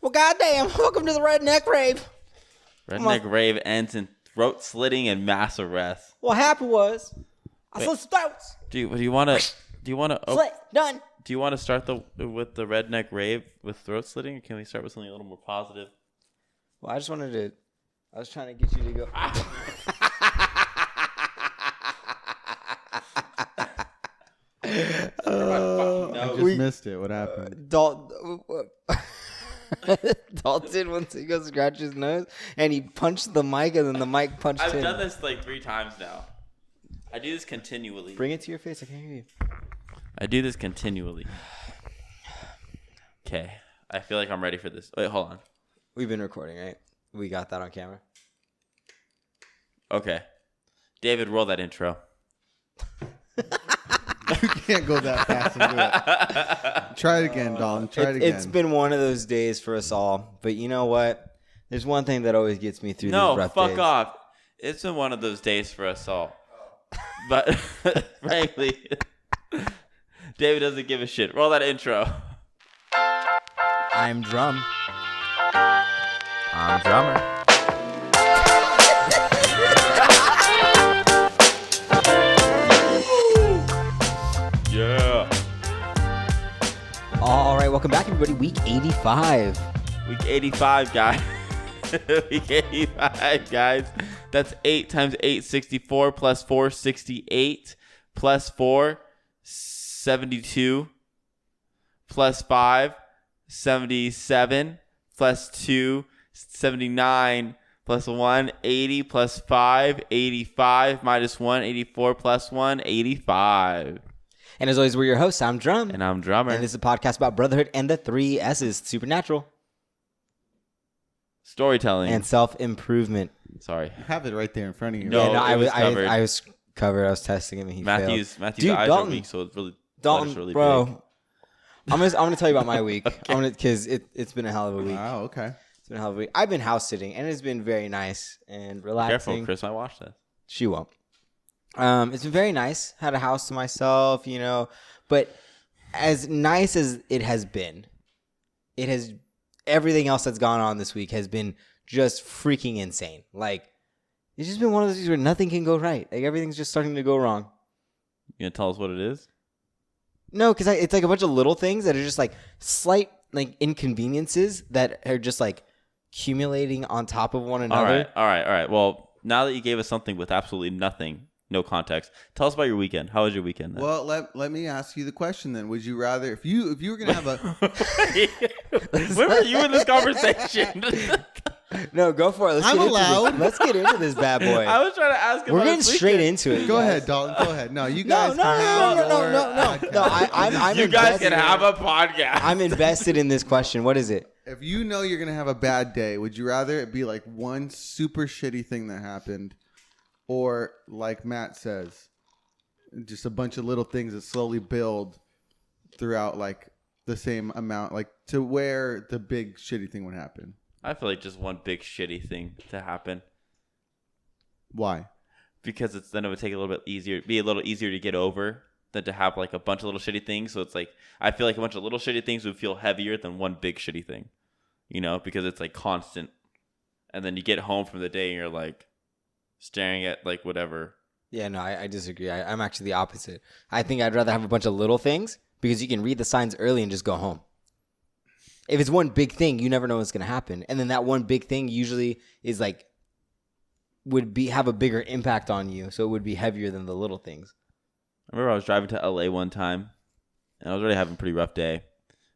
Well, goddamn. Welcome to the Redneck Rave. Redneck Rave ends in throat slitting and mass arrest. What happened was, I slit some throats. Do you want to? Slit, done. Do you want to start with the Redneck Rave with throat slitting, or can we start with something a little more positive? Well, I was trying to get you to go. I just missed it. What happened? Dalton went to go scratch his nose, and he punched the mic, and then the mic punched him. I've done this like 3 times now. I do this continually. Bring it to your face. I can't hear you. I do this continually. Okay. I feel like I'm ready for this. Wait, hold on. We've been recording, right? We got that on camera. Okay. David, roll that intro. You can't go that fast and do it. Try it again, Dalton. Try it again. It's been one of those days for us all. But you know what? There's one thing that always gets me through these rough days. No, fuck off. It's been one of those days for us all. But frankly, David doesn't give a shit. Roll that intro. I'm Drumm. I'm Drummer. Yeah. All right, welcome back, everybody. Week 85. Week 85, guys. Week 85, guys. That's 8 times 8, 64, plus 4, 68, plus 4, 72, plus 5, 77, plus 2, 79, plus 1, 80, plus 5, 85, minus 1, 84, plus 1, 85. And as always, we're your hosts. I'm Drumm. And I'm Drummer. And this is a podcast about brotherhood and the 3 S's: supernatural, storytelling, and self-improvement. Sorry. You have it right there in front of you. No, I was covered. I was testing him, and he Matthew's failed. eyes Dalton, are weak, so it's really Dalton, really bro. big. I'm gonna tell you about my week. Okay. Because it's been a hell of a week. Wow, okay. It's been a hell of a week. I've been house sitting, and it's been very nice and relaxing. Careful, Chris might watch this. She won't. It's been very nice. Had a house to myself, But as nice as it has been, everything else that's gone on this week has been just freaking insane. Like, it's just been one of those things where nothing can go right. Like, everything's just starting to go wrong. You gonna tell us what it is? No, because it's like a bunch of little things that are just like slight like inconveniences that are just like accumulating on top of one another. All right. Well, now that you gave us something with absolutely nothing, no context, tell us about your weekend. How was your weekend then? Well, let me ask you the question then. Would you rather, if you were gonna have a Where were you in this conversation? No, go for it. Let's get into this bad boy. I was trying to ask him. We're getting straight into it. Go ahead, Dalton. Go ahead. No, you guys. No. I'm you guys can have a podcast. I'm invested in this question. What is it? If you know you're gonna have a bad day, would you rather it be like one super shitty thing that happened, or like Matt says, just a bunch of little things that slowly build throughout like the same amount, like to where the big shitty thing would happen? I feel like just one big shitty thing to happen. Why? Because then it would take a little bit easier, be a little easier to get over than to have like a bunch of little shitty things. So it's like, I feel like a bunch of little shitty things would feel heavier than one big shitty thing, because it's like constant. And then you get home from the day and you're like staring at like whatever. Yeah, no, I disagree. I'm actually the opposite. I think I'd rather have a bunch of little things because you can read the signs early and just go home. If it's one big thing, you never know what's going to happen. And then that one big thing usually is like, have a bigger impact on you. So it would be heavier than the little things. I remember I was driving to LA one time and I was already having a pretty rough day.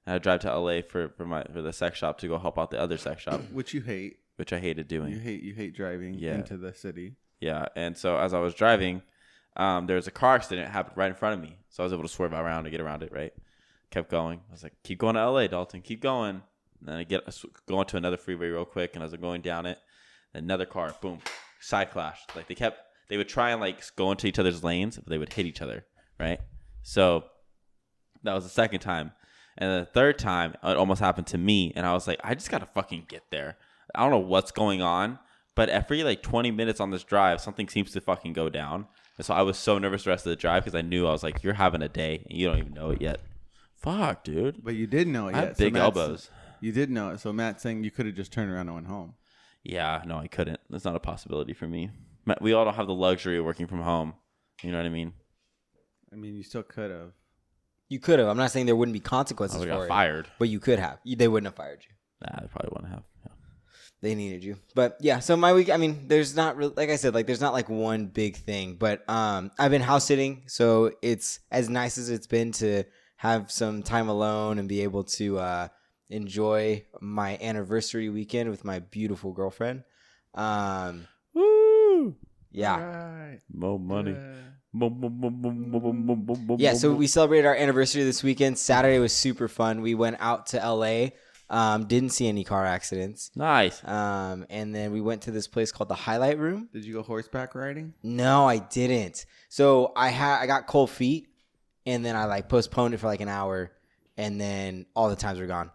I had to drive to LA for the sex shop to go help out the other sex shop. Which you hate. Which I hated doing. You hate driving into the city. Yeah. And so as I was driving, there was a car accident that happened right in front of me. So I was able to swerve around to get around it, right? Kept going. I was like, keep going to LA, Dalton. Keep going. And then I go into another freeway real quick. And as I'm going down it, another car, boom, side clashed. Like they would try and like go into each other's lanes, but they would hit each other, right? So that was the second time. And the third time, it almost happened to me. And I was like, I just got to fucking get there. I don't know what's going on. But every like 20 minutes on this drive, something seems to fucking go down. And so I was so nervous the rest of the drive because I knew I was like, you're having a day and you don't even know it yet. Fuck, dude. But you didn't know it I yet. have big elbows. You did know it. So Matt's saying you could have just turned around and went home. Yeah, no, I couldn't. That's not a possibility for me. We all don't have the luxury of working from home. You know what I mean? I mean, you still could have. You could have. I'm not saying there wouldn't be consequences I for got it. fired. But you could have. They wouldn't have fired you. Nah, they probably wouldn't have. Yeah. They needed you. But yeah, so my week, I mean, there's not really, like I said, like there's not like one big thing. But I've been house sitting, so it's as nice as it's been to have some time alone and be able to enjoy my anniversary weekend with my beautiful girlfriend. Woo! Yeah. Right. More money. Yeah, so we celebrated our anniversary this weekend. Saturday was super fun. We went out to LA. Didn't see any car accidents. Nice. And then we went to this place called the Highlight Room. Did you go horseback riding? No, I didn't. So I got cold feet, and then I like postponed it for like an hour, and then all the times were gone.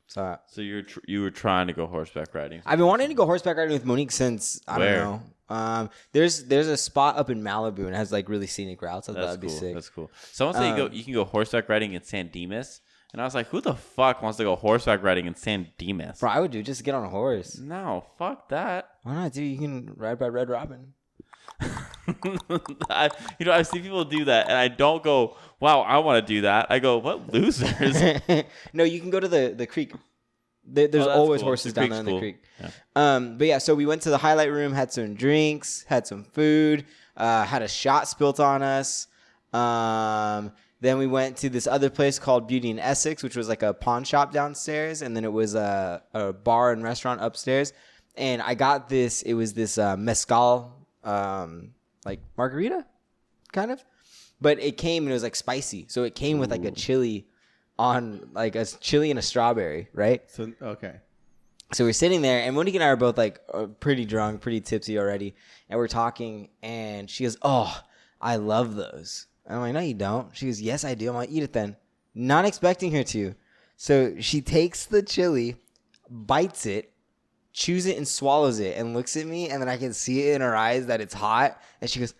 So you were trying to go horseback riding. I've been wanting to go horseback riding with Monique since I Where? don't know. There's a spot up in Malibu and it has like really scenic routes. I thought that'd be sick. That's cool. Someone said you can go horseback riding in San Dimas, and I was like, who the fuck wants to go horseback riding in San Dimas? Bro, I would do just get on a horse. No, fuck that. Why not, dude? You can ride by Red Robin. I've seen people do that, and I don't go, wow, I want to do that. I go, what losers? No, you can go to the creek. There's always horses down there in the creek. Yeah. But yeah, so we went to the Highlight Room, had some drinks, had some food, had a shot spilt on us. Then we went to this other place called Beauty in Essex, which was like a pawn shop downstairs, and then it was a bar and restaurant upstairs. And I got this. It was this mezcal, like margarita, kind of, but it came and it was like spicy. So it came with like a chili on, like a chili and a strawberry, right? So okay. So we're sitting there, and Monique and I are both like pretty drunk, pretty tipsy already, and we're talking, and she goes, "Oh, I love those." And I'm like, "No, you don't." She goes, "Yes, I do." I'm like, "Eat it then." Not expecting her to. So she takes the chili, bites it, chews it, and swallows it, and looks at me, and then I can see it in her eyes that it's hot, and she goes,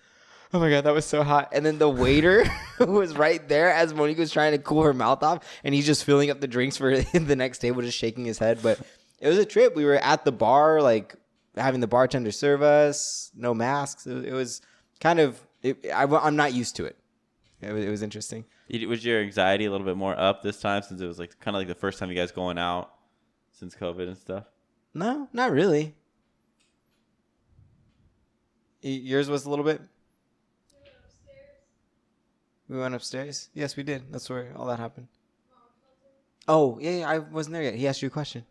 "Oh my God, that was so hot." And then the waiter was right there as Monique was trying to cool her mouth off, and he's just filling up the drinks for the next table, just shaking his head. But it was a trip. We were at the bar, like having the bartender serve us, no masks. It was kind of, I'm not used to it. It was interesting. Was your anxiety a little bit more up this time, since it was like kind of like the first time you guys going out since COVID and stuff? No, not really. Yours was a little bit? We went upstairs? Yes, we did. That's where all that happened. Oh, yeah, I wasn't there yet. He asked you a question.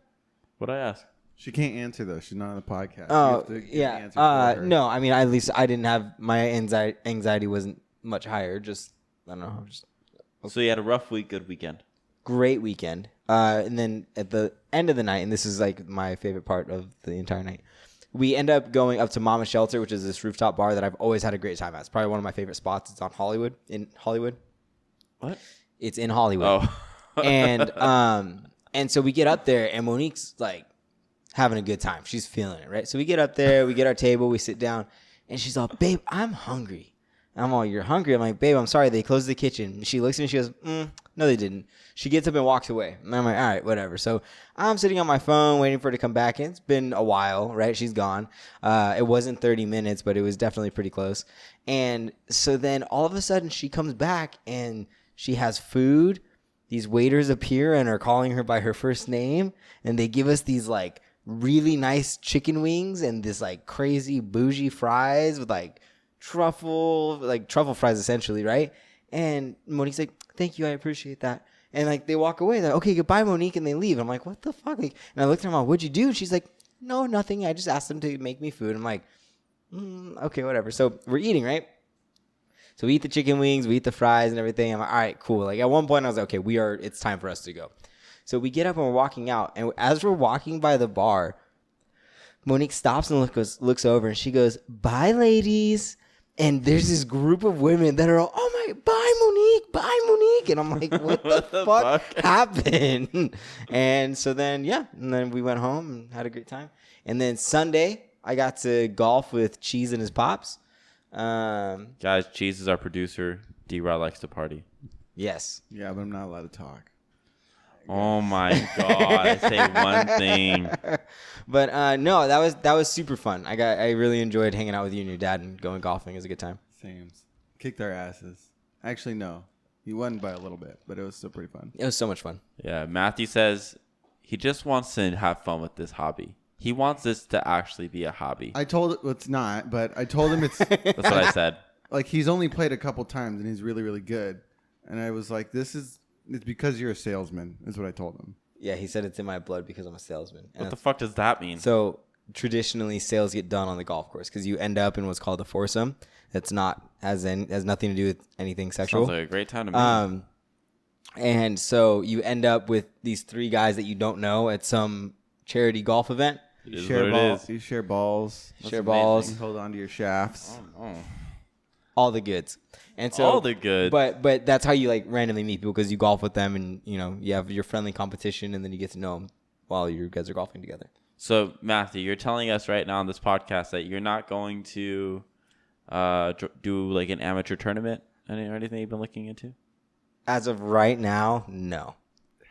What'd I ask? She can't answer though. She's not on the podcast. Oh, You have to give the yeah. answer for her. No, I mean, at least I didn't have, my anxiety wasn't much higher. Just, I don't know. Just So you had a rough week, good weekend. great weekend. And then at the end of the night, and this is like my favorite part of the entire night, we end up going up to Mama Shelter, which is this rooftop bar that I've always had a great time at. It's probably one of my favorite spots. It's on Hollywood, in Hollywood. What? It's in Hollywood. Oh. And so we get up there, and Monique's like having a good time. She's feeling it, right? So we get up there, we get our table, we sit down, and she's all, "Babe, I'm hungry." And I'm all, "You're hungry?" I'm like, "Babe, I'm sorry. They closed the kitchen." And she looks at me, she goes, "No, they didn't." She gets up and walks away. And I'm like, all right, whatever. So I'm sitting on my phone waiting for her to come back. And it's been a while, right? She's gone. It wasn't 30 minutes, but it was definitely pretty close. And so then all of a sudden she comes back and she has food. These waiters appear and are calling her by her first name. And they give us these like really nice chicken wings and this like crazy bougie fries with like truffle fries essentially, right? And Monique's like, "Thank you, I appreciate that." And like they walk away. They're like, "Okay, goodbye, Monique," and they leave. I'm like, "What the fuck?" Like, and I looked at her, I'm like, "What'd you do?" And she's like, "No, nothing. I just asked them to make me food." I'm like, "Okay, whatever." So we're eating, right? So we eat the chicken wings, we eat the fries and everything. I'm like, all right, cool. Like at one point I was like, okay, it's time for us to go. So we get up and we're walking out. And as we're walking by the bar, Monique stops and looks over and she goes, "Bye, ladies." And there's this group of women that are all, "Oh my, bye, Monique, bye, Monique." And I'm like, what the fuck happened? And so then, yeah. And then we went home and had a great time. And then Sunday, I got to golf with Cheese and his pops. Guys, Cheese is our producer. D-Rod likes to party. Yes. Yeah, but I'm not allowed to talk. Oh my god! Say one thing. But no, that was super fun. I really enjoyed hanging out with you and your dad and going golfing. It was a good time. Same. Kicked our asses. Actually, no. You won by a little bit, but it was still pretty fun. It was so much fun. Yeah, Matthew says he just wants to have fun with this hobby. He wants this to actually be a hobby. I told it it's not, but I told him it's That's what I said. like he's only played a couple times and he's really, really good. And I was like, it's because you're a salesman, is what I told him. Yeah, he said it's in my blood because I'm a salesman. What the fuck does that mean? So traditionally, sales get done on the golf course because you end up in what's called a foursome. That's has nothing to do with anything sexual. Sounds like a great time to me. And so you end up with these three guys that you don't know at some charity golf event. It is what it is. You share balls. Share balls. You hold on to your shafts. Oh. All the goods. And so All the good. But that's how you like randomly meet people because you golf with them and you have your friendly competition and then you get to know them while you guys are golfing together. So Matthew, you're telling us right now on this podcast that you're not going to do like an amateur tournament or anything you've been looking into? As of right now, no.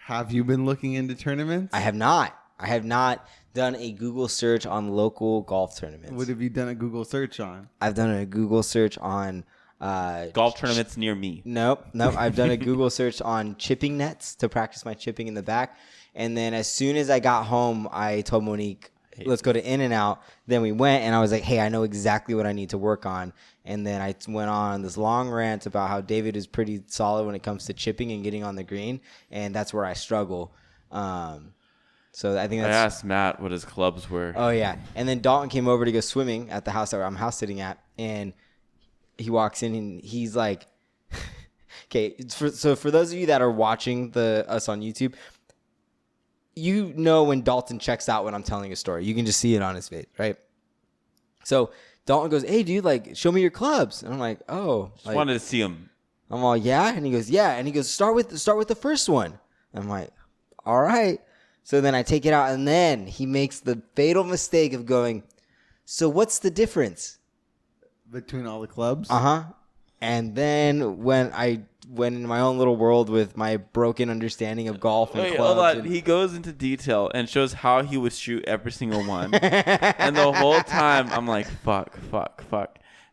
Have you been looking into tournaments? I have not. I have not done a Google search on local golf tournaments. What have you done a Google search on? I've done a Google search on Golf tournaments near me. Nope. I've done a Google search on chipping nets to practice my chipping in the back. And then as soon as I got home, I told Monique, let's go to In-N-Out. Then we went, and I was like, hey, I know exactly what I need to work on. And then I went on this long rant about how David is pretty solid when it comes to chipping and getting on the green, and that's where I struggle. So I think that's... I asked Matt what his clubs were. Oh, yeah. And then Dalton came over to go swimming at the house that I'm house sitting at, and he walks in, and he's like... Okay, so for those of you that are watching us on YouTube... You know when Dalton checks out when I'm telling a story. You can just see it on his face, right? So Dalton goes, hey, dude, like, show me your clubs. And I'm like, oh. Just wanted to see him. I'm all, yeah? And he goes, yeah. And he goes, start with the first one. I'm like, all right. So then I take it out, and then he makes the fatal mistake of going, so what's the difference? Between all the clubs? Uh-huh. And then when I went in my own little world with my broken understanding of golf and clubs. Hold on. He goes into detail and shows how he would shoot every single one. And the whole time, I'm like, fuck.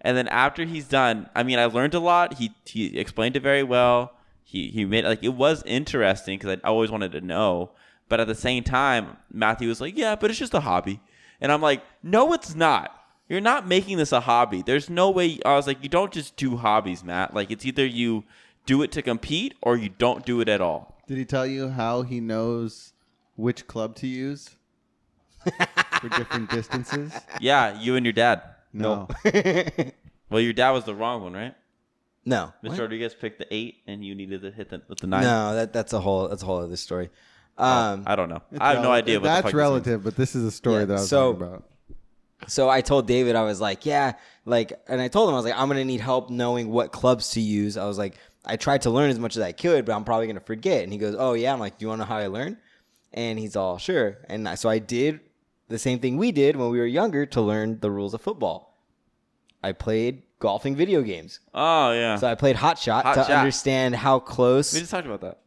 And then after he's done, I mean, I learned a lot. He explained it very well. He made it was interesting because I always wanted to know. But at the same time, Matthew was like, yeah, but it's just a hobby. And I'm like, no, it's not. You're not making this a hobby. There's no way. I was like, you don't just do hobbies, Matt. Like, it's either you do it to compete or you don't do it at all. Did he tell you how he knows which club to use for different distances? Yeah, you and your dad. No. Well, your dad was the wrong one, right? No. Mr. What? Rodriguez picked the 8 and you needed to hit with the 9. No, that's a whole other story. I don't know. I have no idea what the fuck That's this relative, but this is a story that I was talking about. So I told David, I was like, yeah, like, and I told him, I was like, I'm going to need help knowing what clubs to use. I was like, I tried to learn as much as I could, but I'm probably going to forget. And he goes, oh, yeah. I'm like, do you want to know how I learned? And he's all, sure. And so I did the same thing we did when we were younger to learn the rules of football. I played golfing video games. Oh, yeah. So I played Hot Shot to understand how close. We just talked about that.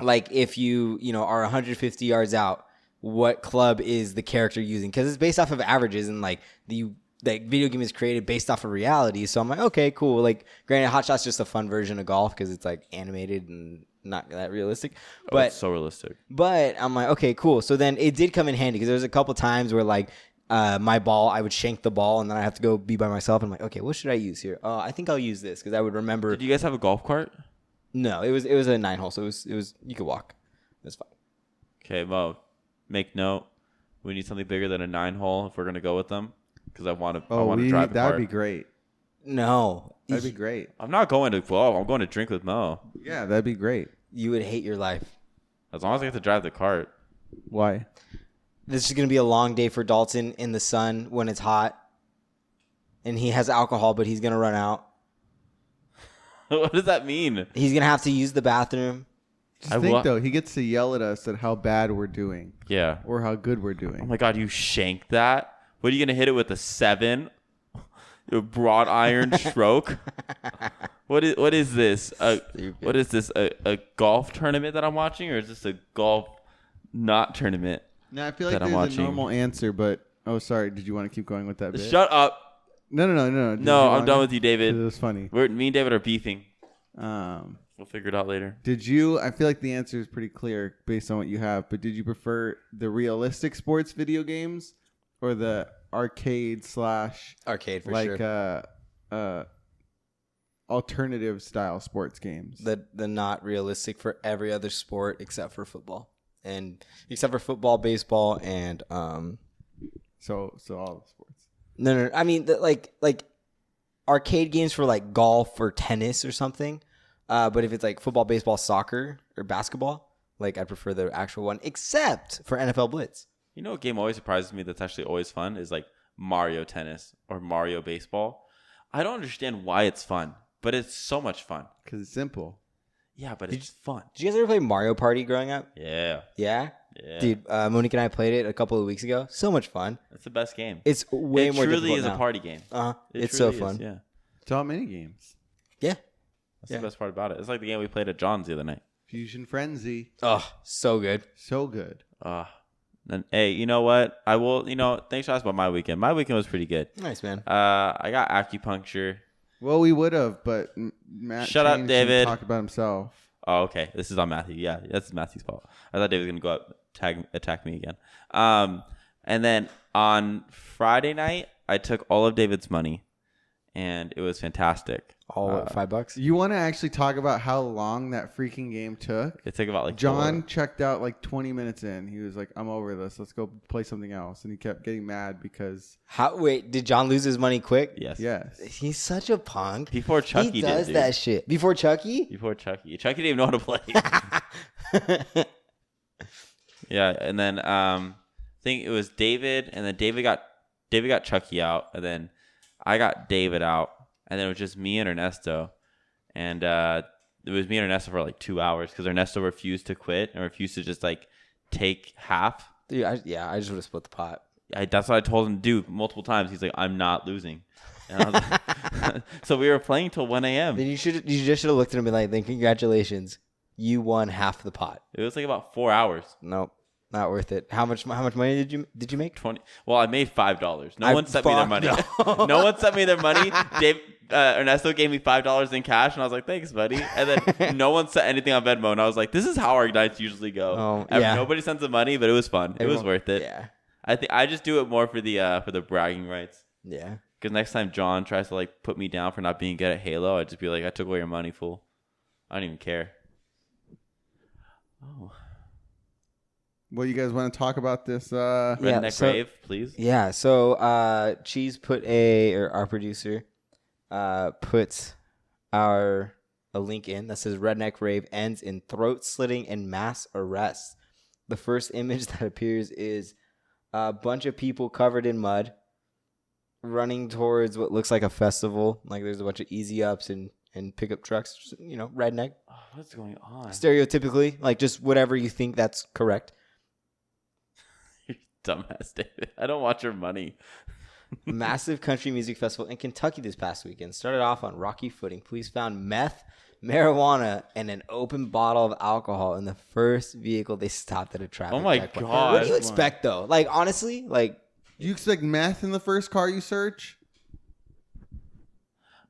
Like, if you are 150 yards out, what club is the character using? Because it's based off of averages, and like the video game is created based off of reality. So I'm like, okay, cool. Like, granted, Hot Shot's just a fun version of golf because it's like animated and not that realistic. But it's so realistic. But I'm like, okay, cool. So then it did come in handy because there was a couple times where like my ball, I would shank the ball and then I have to go be by myself. And I'm like, okay, what should I use here? I think I'll use this because I would remember. Did you guys have a golf cart? No, it was a 9-hole, so it was you could walk. It's fine. Okay, Mo. Make note. We need something bigger than a 9-hole if we're gonna go with them, because I want to drive the that'd cart. be great. No, That'd be great. I'm not going to golf. I'm going to drink with Mo. Yeah, that'd be great. You would hate your life. As long as I get to drive the cart. Why? This is gonna be a long day for Dalton in the sun when it's hot, and he has alcohol, but he's gonna run out. What does that mean? He's gonna have to use the bathroom. Just think though, he gets to yell at us at how bad we're doing. Yeah. Or how good we're doing. Oh my God, you shanked that? What are you gonna hit it with, a 7? A broad iron stroke? What What is this? Stupid. What is this? A golf tournament that I'm watching, or is this a golf not tournament? No, I feel like that I'm there's watching. a normal answer, but sorry. Did you want to keep going with that bit? Shut up. No. No, I'm done with you, David. It was funny. Me and David are beefing. We'll figure it out later. Did you? I feel like the answer is pretty clear based on what you have. But did you prefer the realistic sports video games or the arcade / Arcade for like sure. Alternative style sports games? The not realistic for every other sport except for football, baseball, and So all the sports. No. I mean, like arcade games for like golf or tennis or something. But if it's like football, baseball, soccer, or basketball, like I prefer the actual one, except for NFL Blitz. You know what game always surprises me that's actually always fun is like Mario Tennis or Mario Baseball. I don't understand why it's fun, but it's so much fun. Because it's simple. Yeah, but it's fun. Did you guys ever play Mario Party growing up? Yeah. Yeah? Yeah. Dude, Monique and I played it a couple of weeks ago. So much fun. It's the best game. It's way more difficult It truly is now. a party game. It's truly so fun. Yeah. It's all mini games. Yeah. That's the best part about it. It's like the game we played at John's the other night. Fusion Frenzy. Oh, so good. So good. And hey, you know what? I will, thanks for asking about my weekend. My weekend was pretty good. Nice, man. I got acupuncture. Well, we would have, but Matt Shut up, changed and David. talked about himself. Oh, okay. This is on Matthew. Yeah, that's Matthew's fault. I thought David was going to go up, attack me again. And then on Friday night, I took all of David's money, and it was fantastic. All $5? You want to actually talk about how long that freaking game took? It took about like John checked out like 20 minutes in. He was like, I'm over this. Let's go play something else. And he kept getting mad because... Wait, did John lose his money quick? Yes. He's such a punk. Before Chucky he does did, that shit. Before Chucky? Before Chucky. Chucky didn't even know how to play. Yeah, and then I think it was David, and then David got Chucky out, and then I got David out, and then it was just me and Ernesto, and it was me and Ernesto for like 2 hours because Ernesto refused to quit and refused to just like take half. Dude, I just would have split the pot. That's what I told him to do multiple times. He's like, I'm not losing. And I was like, so we were playing till 1 a.m. Then you just should have looked at him and been like, then congratulations, you won half the pot. It was like about 4 hours. Nope, not worth it. How much money did you make? 20. Well, I made $5. No one sent me their money. No one sent me their money. Ernesto gave me $5 in cash, and I was like, "Thanks, buddy." And then no one sent anything on Venmo, and I was like, "This is how our nights usually go." Nobody sends the money, but it was fun. It was worth it. Yeah. I think I just do it more for the bragging rights. Yeah. Because next time John tries to like put me down for not being good at Halo, I'd just be like, "I took away your money, fool." I don't even care. Oh. Well, you guys want to talk about this? Redneck Rave, please. Yeah. So, Cheese our producer, puts a link in that says Redneck Rave ends in throat slitting and mass arrest. The first image that appears is a bunch of people covered in mud running towards what looks like a festival. Like there's a bunch of easy ups and pickup trucks, just, redneck. Oh, what's going on? Stereotypically, like just whatever you think that's correct. Dumbass David. I don't want your money. Massive country music festival in Kentucky this past weekend started off on rocky footing. Police found meth, marijuana, and an open bottle of alcohol in the first vehicle they stopped at a traffic checkpoint. God. What do you expect though? Like honestly, like Do you expect meth in the first car you search?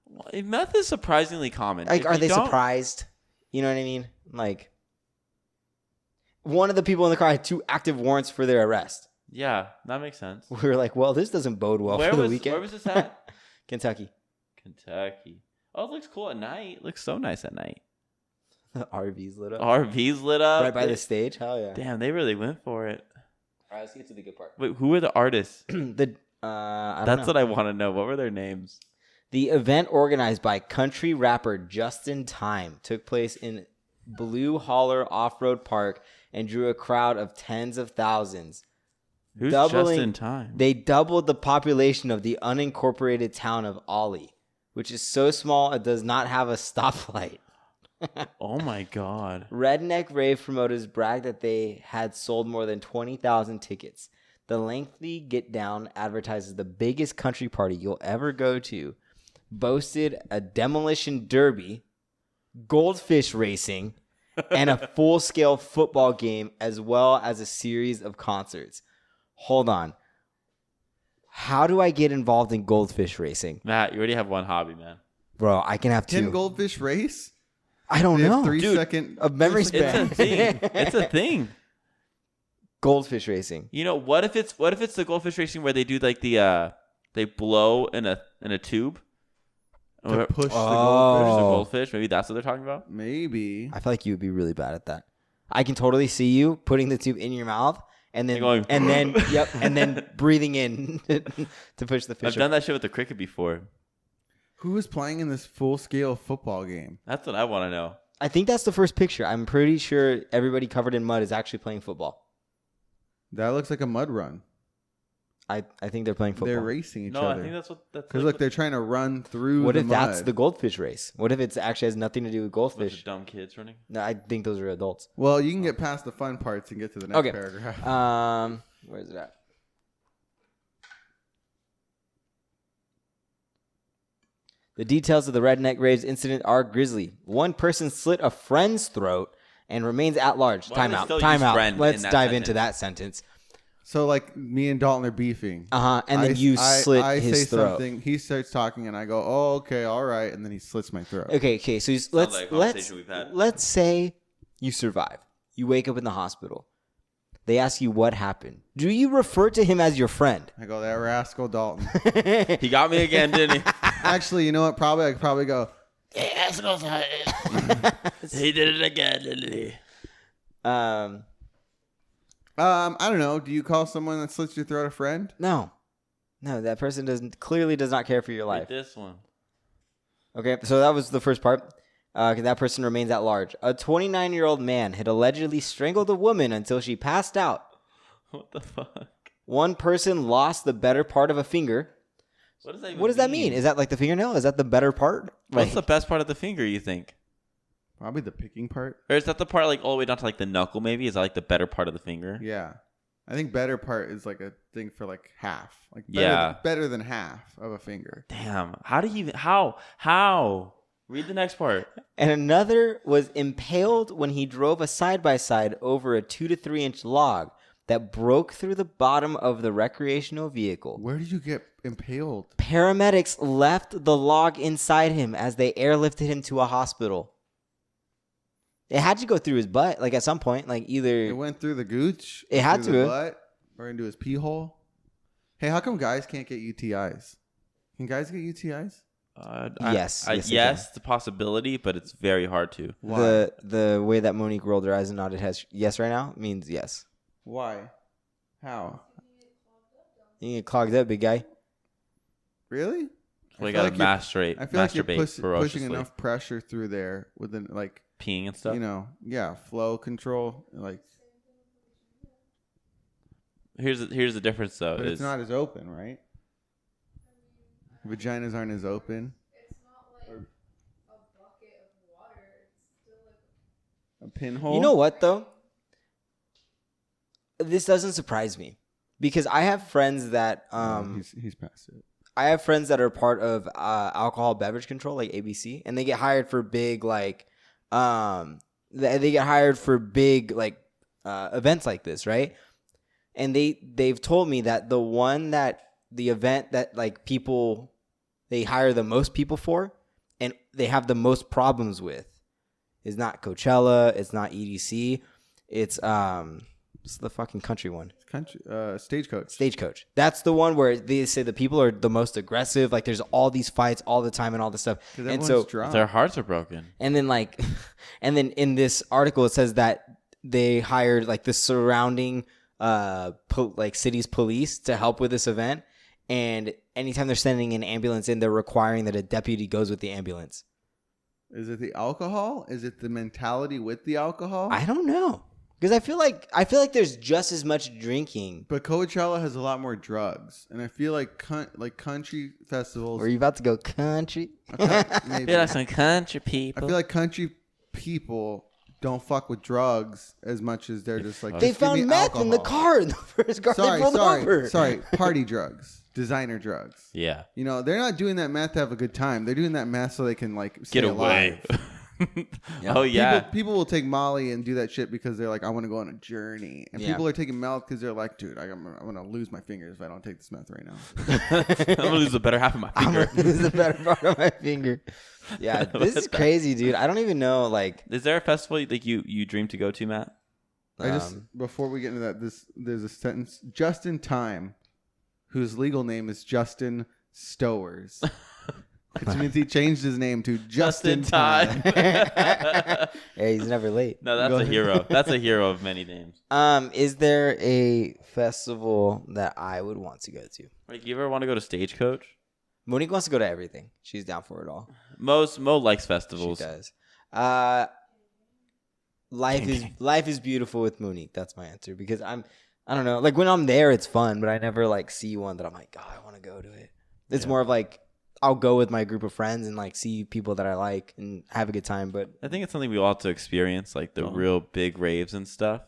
Well, meth is surprisingly common. Like, are they surprised? You know what I mean? Like, one of the people in the car had 2 active warrants for their arrest. Yeah, that makes sense. We were like, well, this doesn't bode well for the weekend. Where was this at? Kentucky. Oh, it looks cool at night. It looks so nice at night. RVs lit up. RVs lit up. Right by the stage? Hell yeah. Damn, they really went for it. All right, let's get to the good part. Wait, who were the artists? I don't know. That's what I want to know. What were their names? The event, organized by country rapper Justin Time, took place in Blue Holler Off-Road Park and drew a crowd of tens of thousands. Who's Justin Time? They doubled the population of the unincorporated town of Ollie, which is so small it does not have a stoplight. Oh my God. Redneck Rave promoters bragged that they had sold more than 20,000 tickets. The lengthy Get Down advertises the biggest country party you'll ever go to, boasted a demolition derby, goldfish racing, and a full-scale football game, as well as a series of concerts. Hold on. How do I get involved in goldfish racing? Matt, you already have one hobby, man. Bro, I can have 2. Can goldfish race? I don't They have know. 3 Dude, second A memory It's span. a thing. It's a thing. Goldfish racing. You know, what if it's the goldfish racing where they do like they blow in a tube to push the Oh. There's a goldfish. goldfish. Maybe that's what they're talking about. Maybe. I feel like you would be really bad at that. I can totally see you putting the tube in your mouth and then Going, and then breathing in to push the fish. I've done that shit with the cricket before. Who is playing in this full scale football game? That's what I want to know. I think that's the first picture. I'm pretty sure everybody covered in mud is actually playing football. That looks like a mud run. I think they're playing football. They're racing each No, other. I think that's what. Because look, they're trying to run through. What the if that's mud. the goldfish race? What if it actually has nothing to do with bunch goldfish? of dumb kids running. No, I think those are adults. Well, you can get past the fun parts and get to the next Okay. paragraph. Where is it at? The details of the Redneck Raves incident are grisly. One person slit a friend's throat and remains at large. Why Time do they out. still Time use out. friend Let's in that dive into sentence? that sentence. So like me and Dalton are beefing. And then you slit I his say throat. something. He starts talking, and I go, "Oh, okay, all right," and then he slits my throat. Okay. So like a conversation we've had. let's say you survive. You wake up in the hospital. They ask you what happened. Do you refer to him as your friend? I go, "That rascal Dalton." He got me again, didn't he? Actually, you know what? I could probably go. He did it again, didn't he? I don't know. Do you call someone that slits your throat a friend? No, that person clearly does not care for your life. This one. Okay, so that was the first part. That person remains at large. A 29-year-old man had allegedly strangled a woman until she passed out. What the fuck? One person lost the better part of a finger. What does that even What does that mean? Is that like the fingernail? Is that the better part? What's the best part of the finger, you think? Probably the picking part. Or is that the part like all the way down to like the knuckle maybe? Is that like the better part of the finger? Yeah, I think better part is like a thing for like half. Like better than half of a finger. Damn. How do you even... How? Read the next part. And another was impaled when he drove a side-by-side over a 2 to 3 inch log that broke through the bottom of the recreational vehicle. Where did you get impaled? Paramedics left the log inside him as they airlifted him to a hospital. It had to go through his butt, like at some point, like either... It went through the gooch. It had through to. the butt, or into his pee hole. Hey, how come guys can't get UTIs? Can guys get UTIs? Yes, they yes, it's a possibility, but it's very hard to. Why? The way that Monique rolled her eyes and nodded yes right now means yes. Why? How? You get clogged up, big guy. Really? We I feel gotta like you're- massturate. I feel like you're masturbate pushing ferociously. enough pressure through there within, like, Peeing and stuff. you know, flow control. Like, Here's the difference though. but Is it's not as open, right? Vaginas aren't as open. It's not like a bucket of water. It's still like A pinhole. You know what, though? This doesn't surprise me. Because I have friends that... he's past it. I have friends that are part of alcohol beverage control, like ABC, and they get hired for big, like... they get hired for big, like, events like this, right? And they've told me that the event that, like, people... they hire the most people for and they have the most problems with is not Coachella, it's not EDC, it's the fucking country one. It's country, Stagecoach. Stagecoach. That's the one where they say the people are the most aggressive, like there's all these fights all the time and all this stuff. And everyone's so drunk. their hearts are broken. and then in this article it says that they hired like the surrounding like city's police to help with this event. And anytime they're sending an ambulance in, they're requiring that a deputy goes with the ambulance. Is it the alcohol? Is it the mentality with the alcohol? I don't know. Because I feel like there's just as much drinking. But Coachella has a lot more drugs, and I feel like country festivals. Were you about to go country? Maybe. You're like some country I people. feel like country people don't fuck with drugs as much as they're just like They just give me found meth in the alcohol. car in the first car they pulled over. Sorry, party drugs, designer drugs. Yeah. You know, they're not doing that meth to have a good time. They're doing that meth so they can like stay Get away. alive. Oh yeah. People will take Molly and do that shit because they're like, I want to go on a journey. And Yeah. people are taking meth because they're like, dude, I'm gonna lose my fingers if I don't take this meth right now. I'm gonna lose the better half of my I'm finger. gonna lose the better part of my finger. Yeah, this is crazy, dude. I don't even know. Like, Is there a festival like you dream to go to, Matt? I just before we get into that, there's a sentence. Justin Time, whose legal name is Justin Stowers, which means he changed his name to Justin Time. yeah, he's never late. No, that's a hero. That's a hero of many names. Is there a festival that I would want to go to? Like, you ever want to go to Stagecoach? Monique wants to go to everything. She's down for it all. Mo likes She festivals. does. Life is beautiful with Monique. That's my answer because I don't know. Like when I'm there, it's fun, but I never like see one that I'm like, oh, I want to go to it. It's more of like I'll go with my group of friends and like see people that I like and have a good time. But I think it's something we all have to experience, like the real big raves and stuff.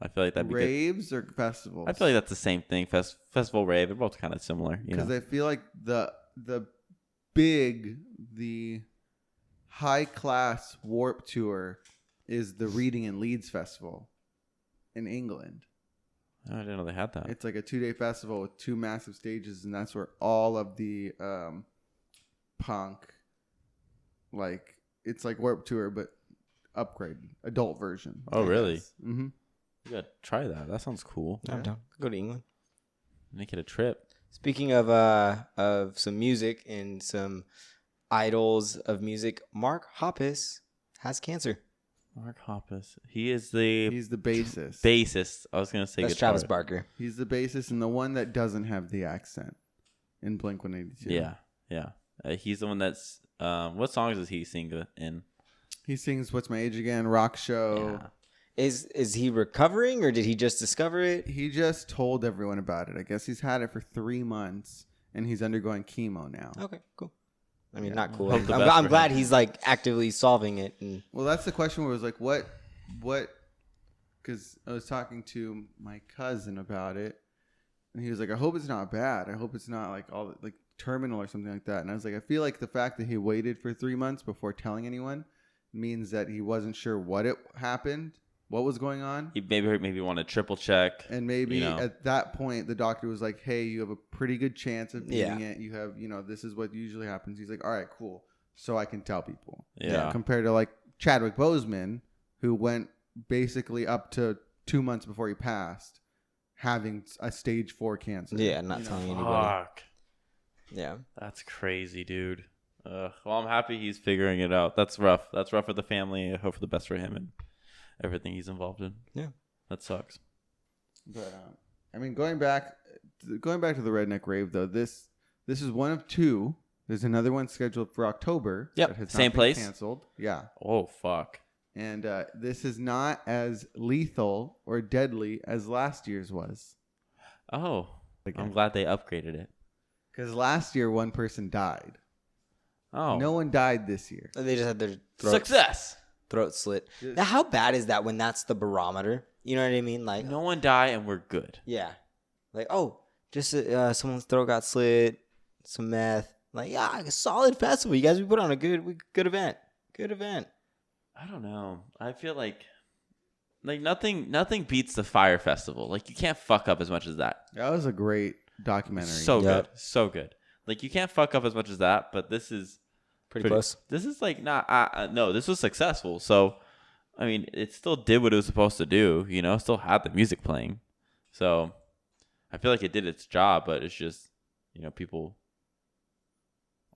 I feel like that'd be good. Raves or festivals? I feel like that's the same thing. Festival, rave, they're both kind of similar. You Because know? I feel like the high class Warp Tour is the Reading in Leeds Festival in England. Oh, I didn't know they had that. It's like a 2-day festival with 2 massive stages, and that's where all of the punk, like it's like Warp Tour but upgraded, adult version. Oh, really? Mm-hmm. You gotta try that. That sounds cool. I'm down. Go to England. Make it a trip. Speaking of some music and some idols of music, Mark Hoppus has cancer. Mark Hoppus. He's the bassist. bassist. I was gonna say That's guitar. Travis Barker. He's the bassist and the one that doesn't have the accent in Blink-182. Yeah. He's the one that's. What songs does he sing in? He sings "What's My Age Again," Rock Show. Yeah. Is he recovering or did he just discover it? He just told everyone about it. I guess he's had it for 3 months and he's undergoing chemo now. Okay, cool. I mean, not cool. Hope the I'm, best I'm for glad him. he's like actively solving it. And Well, that's the question where it was like, what, because I was talking to my cousin about it and he was like, I hope it's not bad. I hope it's not like all like terminal or something like that. And I was like, I feel like the fact that he waited for 3 months before telling anyone means that he wasn't sure what was going on. He maybe want to triple check. And maybe you know. at that point, the doctor was like, hey, you have a pretty good chance of beating Yeah. it. You have, this is what usually happens. He's like, all right, cool. So I can tell people. Yeah. Compared to like Chadwick Boseman, who went basically up to 2 months before he passed, having a stage 4 cancer. yeah, not telling anybody. Fuck. Yeah. That's crazy, dude. Well, I'm happy he's figuring it out. That's rough. That's rough for the family. I hope for the best for him and everything he's involved in. Yeah. That sucks. But I mean, going back to the Redneck Rave, though, this is one of 2. There's another one scheduled for October. Yep. that has Same not been place? Canceled. Yeah. Oh, fuck. And this is not as lethal or deadly as last year's was. Oh. Okay. I'm glad they upgraded it. Because last year, one person died. Oh. No one died this year. They just had their Success. throat slit. Just- Now, how bad is that when that's the barometer? You know what I mean? Like, No one die and we're good. yeah. Like, oh, just someone's throat got slit, some meth. Like, yeah, a solid festival. You guys, we put on a good event. Good event. I don't know. I feel like nothing beats the Fire Festival. Like, you can't fuck up as much as that. That was a great documentary. So Yep. good. So good. Like, you can't fuck up as much as that, but this is Pretty close. This is like not no, this was successful. So, I mean, it still did what it was supposed to do, still had the music playing. So, I feel like it did its job, but it's just, people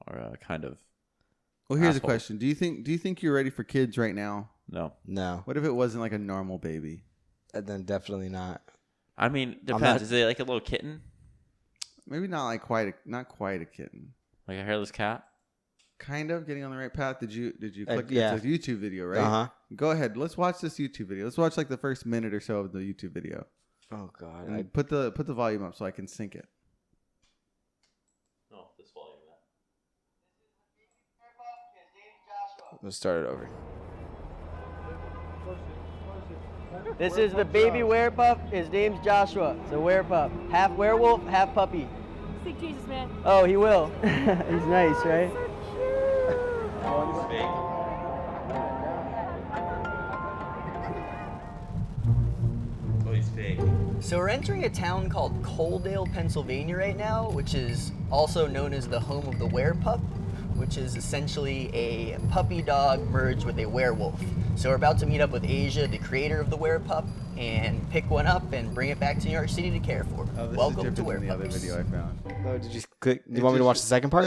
are kind of Well, here's a assholes. question. Do you think you're ready for kids right now? no. No, What if it wasn't like a normal baby? then definitely not. I mean, depends. not- Is it like a little kitten? Maybe not not quite a kitten. Like a hairless cat? Kind of getting on the right path. Did you click? yeah. It's a YouTube video, right? Uh-huh. Go ahead. Let's watch this YouTube video. Let's watch like the first minute or so of the YouTube video. Oh God. And put the volume up so I can sync it. No, this volume. Let's start it over. First This is the baby werepup. His name's Joshua. It's a werepup. Half werewolf, half puppy. Speak Jesus, man. Oh, he will. He's nice, right? Oh, he's fake. So we're entering a town called Coaldale, Pennsylvania right now, which is also known as the home of the werepup, which is essentially a puppy dog merged with a werewolf. So we're about to meet up with Asia, the creator of the werepup, and pick one up and bring it back to New York City to care for. Oh, this Welcome is to different than the other Werepuppies. video I found. Oh, did you click? Do you want me to watch the second part?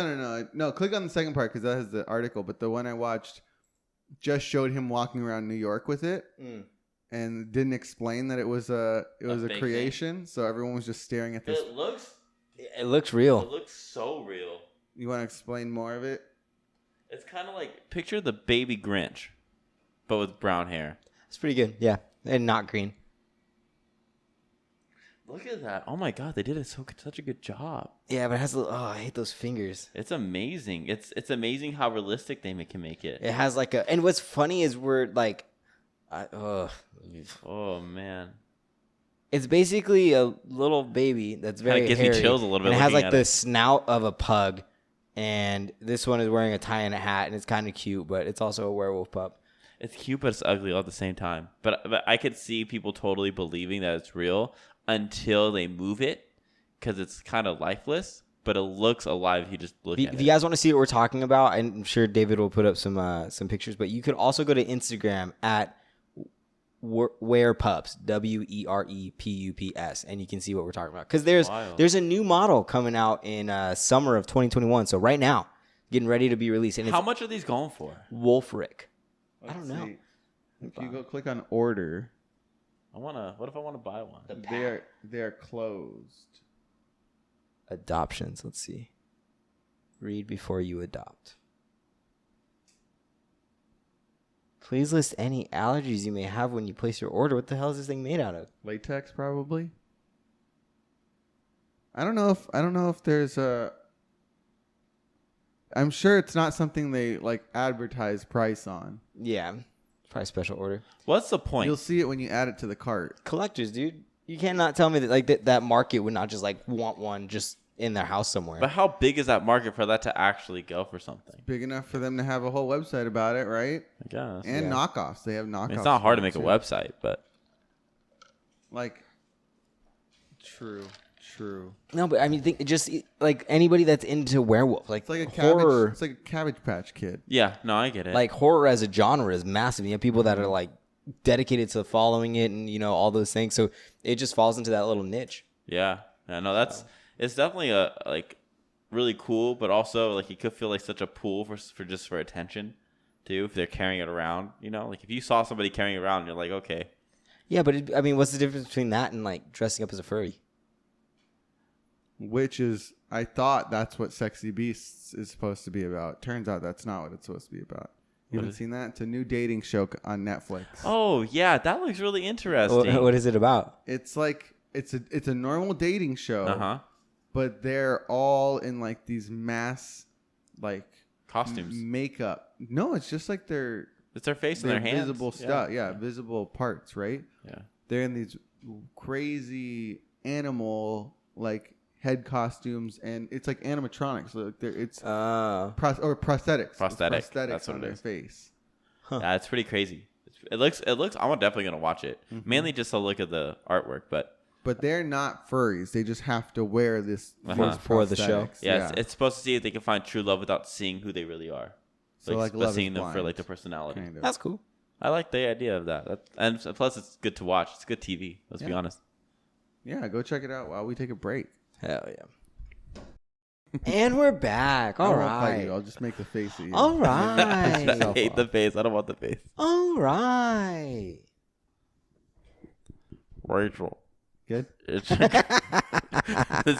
No. Click on the second part because that has the article. But the one I watched just showed him walking around New York with it, and didn't explain that it was a fake creation. So everyone was just staring at this. It looks real. It looks so real. You want to explain more of it? It's kind of like picture the baby Grinch, but with brown hair. It's pretty good. Yeah, and not green. Look at that! Oh my God, they did such a good job. Yeah, but it has. I hate those fingers. It's amazing. It's amazing how realistic they can make it. It has like a. And what's funny is we're like, Oh man. It's basically a little baby that's very Kinda gives me hairy, chills a little bit and it has looking like at the it. snout of a pug, and this one is wearing a tie and a hat, and it's kind of cute, but it's also a werewolf pup. It's cute, but it's ugly all at the same time. But I could see people totally believing that it's real until they move it, because it's kind of lifeless, but it looks alive if you just look at If it. you guys want to see what we're talking about, I'm sure David will put up some pictures, but you could also go to Instagram at Werepups, WEREPUPS, and you can see what we're talking about. Because Wild. there's a new model coming out in summer of 2021, so right now, getting ready to be released. And How it's much are these going for? Wolfric. I Let's don't know. see. If you go click on order, What if I want to buy one? they are closed. Adoptions. Let's see. Read before you adopt. Please list any allergies you may have when you place your order. What the hell is this thing made out of? Latex, probably. I don't know if there's a. I'm sure it's not something they like advertise price on. Yeah. Probably special order. What's the point? You'll see it when you add it to the cart. Collectors, dude. You cannot tell me that like that market would not just like want one just in their house somewhere. But how big is that market for that to actually go for something? Big enough for them to have a whole website about it, right? I guess. And Yeah. knockoffs. They have knockoffs. I mean, it's not hard to for make it, a too. website, but Like, true. No, but I mean, think just like anybody that's into werewolf, like It's like a horror, cabbage. It's like a Cabbage Patch Kid. yeah, no, I get it. like horror as a genre is massive. You have people that are like dedicated to following it, and all those things. So it just falls into that little niche. yeah, no, it's definitely a like really cool, but also like you could feel like such a pool for attention too if they're carrying it around. Like if you saw somebody carrying it around, you're like, okay, Yeah, but I mean, what's the difference between that and like dressing up as a furry? Which is, I thought that's what Sexy Beasts is supposed to be about. Turns out that's not what it's supposed to be about. You haven't seen that? It's a new dating show on Netflix. oh yeah, that looks really interesting. What is it about? It's like it's a normal dating show, Uh-huh. but they're all in like these mass like Costumes. makeup. No, it's just like their It's their face and their hands. visible stuff. Yeah, visible parts, right? Yeah. They're in these crazy animal like head costumes, and it's like animatronics. So like it's prosthetics. Prosthetic. It's That's what on it their is. face. Yeah, it's pretty crazy. It looks. I'm definitely gonna watch it. Mm-hmm. Mainly just to look at the artwork, but But they're not furries. They just have to wear this these For the show. prosthetics. yeah, It's supposed to see if they can find true love without seeing who they really are. So like but Love is seeing them for Blind, like the personality. kind of. That's cool. I like the idea of that. And plus, it's good to watch. It's good TV. Let's be Yeah. honest. Yeah, go check it out while we take a break. Hell yeah. And we're back. I All won't fight right. you. I'll just make the face at you. All I right. hate the face. I don't want the face. All right. Rachel. Good. This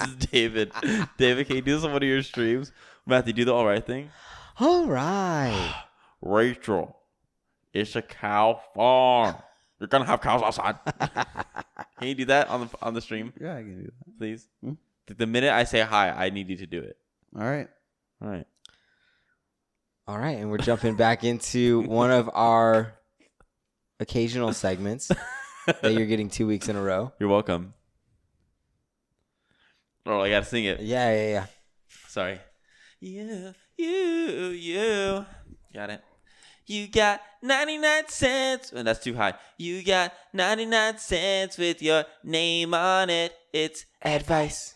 is David. David, can you do this on one of your streams? Matthew, do the all right thing. All right. Rachel, it's a cow farm. You're gonna have cows outside. Can you do that on the stream, Yeah, I can do that. please? Hmm? The minute I say hi, I need you to do it. All right. All right. All right. And we're jumping back into one of our occasional segments. that you're getting 2 weeks in a row. You're welcome. Oh, I gotta sing it. Yeah. Sorry. You. Got it. You got 99 cents. And that's too high. You got 99 cents with your name on it. It's advice.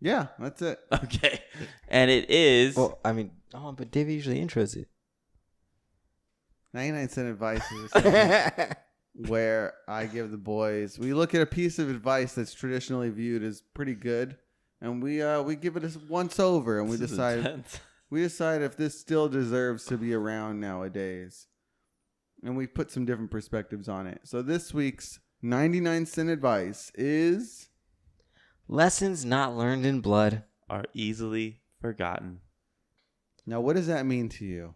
Yeah, that's it. Okay. And it is. Well, I mean, but David usually intros it. 99-cent advice is a segment where I give the boys. We look at a piece of advice that's traditionally viewed as pretty good, and we give it a once over, and we This is decide intense. if this still deserves to be around nowadays, and we put some different perspectives on it. So this week's 99-cent advice is Lessons not learned in blood. Are easily forgotten. now. What does that mean to you?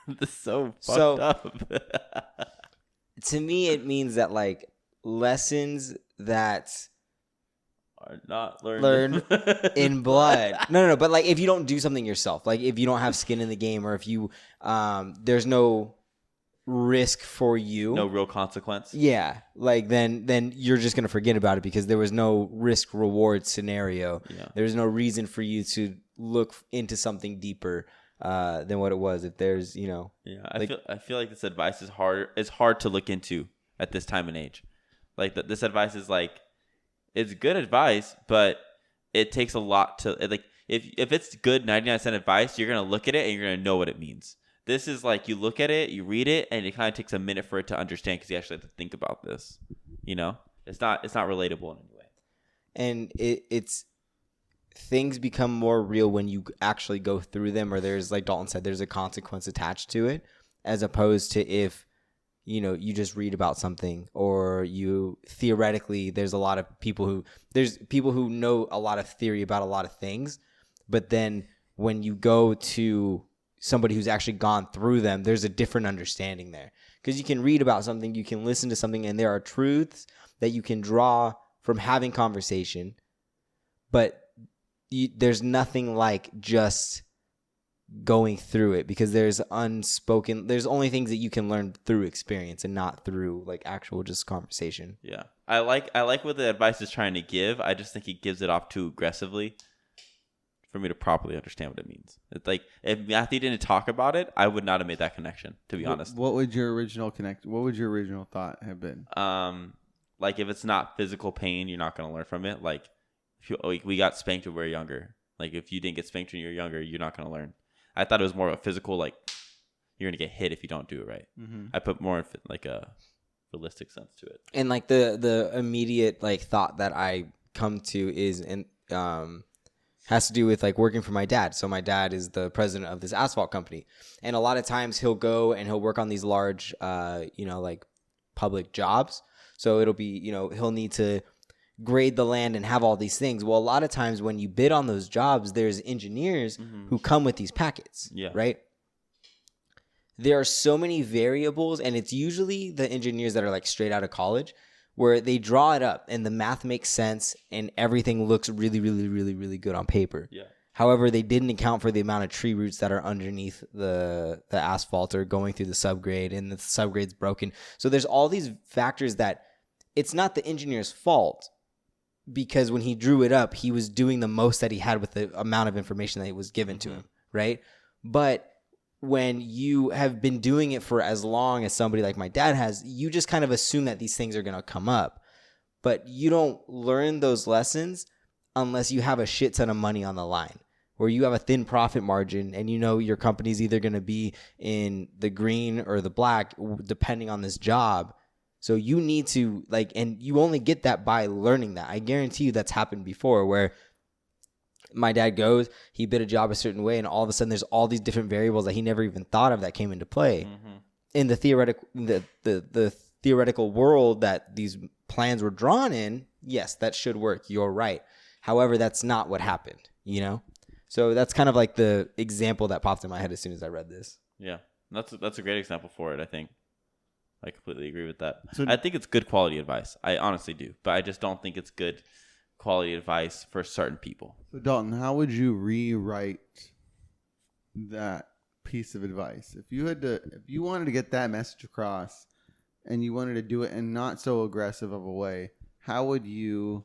This is so fucked So- up. To me, it means that like lessons that Are not learned in blood. No. But like if you don't do something yourself, like if you don't have skin in the game, or if you there's no risk for you. No real consequence. Yeah, like then you're just gonna forget about it because there was no risk reward scenario. Yeah. There's no reason for you to look into something deeper than what it was. If there's Yeah, like- I feel like this advice is hard. It's hard to look into at this time and age. Like this advice is like, it's good advice, but it takes a lot to like. If it's good 99-cent advice, you're gonna look at it and you're gonna know what it means. This is like you look at it, you read it, and it kind of takes a minute for it to understand because you actually have to think about this. It's not relatable in any way. and it's things become more real when you actually go through them, or there's, like Dalton said, there's a consequence attached to it, as opposed to if you just read about something, or you theoretically there's people who know a lot of theory about a lot of things, but then when you go to somebody who's actually gone through them, there's a different understanding there, because you can read about something, you can listen to something, and there are truths that you can draw from having conversation, but there's nothing like just going through it, because there's only things that you can learn through experience and not through like actual just conversation. Yeah, I like what the advice is trying to give. I just think he gives it off too aggressively for me to properly understand what it means. It's like if Matthew didn't talk about it, I would not have made that connection, to be honest. What would your original thought have been? Like if it's not physical pain, you're not going to learn from it. Like we got spanked when we were younger. Like if you didn't get spanked when you were younger, you're not going to learn. I thought it was more of a physical, like you're going to get hit if you don't do it right. Mm-hmm. I put more like a realistic sense to it. And like the immediate like thought that I come to is has to do with like working for my dad. So my dad is the president of this asphalt company, and a lot of times he'll go and he'll work on these large like public jobs. So it'll be he'll need to grade the land and have all these things. Well, a lot of times when you bid on those jobs, there's engineers who come with these packets, right? There are so many variables, and it's usually the engineers that are like straight out of college, where they draw it up and the math makes sense and everything looks really, really, really, really good on paper. Yeah. However, they didn't account for the amount of tree roots that are underneath the asphalt or going through the subgrade, and the subgrade's broken. So there's all these factors that it's not the engineer's fault, because when he drew it up, he was doing the most that he had with the amount of information that was given to him, right? But when you have been doing it for as long as somebody like my dad has, you just kind of assume that these things are going to come up. But you don't learn those lessons unless you have a shit ton of money on the line, where you have a thin profit margin and your company's either going to be in the green or the black, depending on this job. So you need to and you only get that by learning that. I guarantee you that's happened before, where my dad goes, he bid a job a certain way, and all of a sudden there's all these different variables that he never even thought of that came into play. In the theoretical world that these plans were drawn in, yes, that should work. You're right. However, that's not what happened, So that's kind of like the example that popped in my head as soon as I read this. Yeah, that's a great example for it, I think. I completely agree with that. So- I think it's good quality advice. I honestly do. But I just don't think it's good quality advice for certain people. So Dalton, how would you rewrite that piece of advice. If you wanted to get that message across and you wanted to do it in not so aggressive of a way, how would you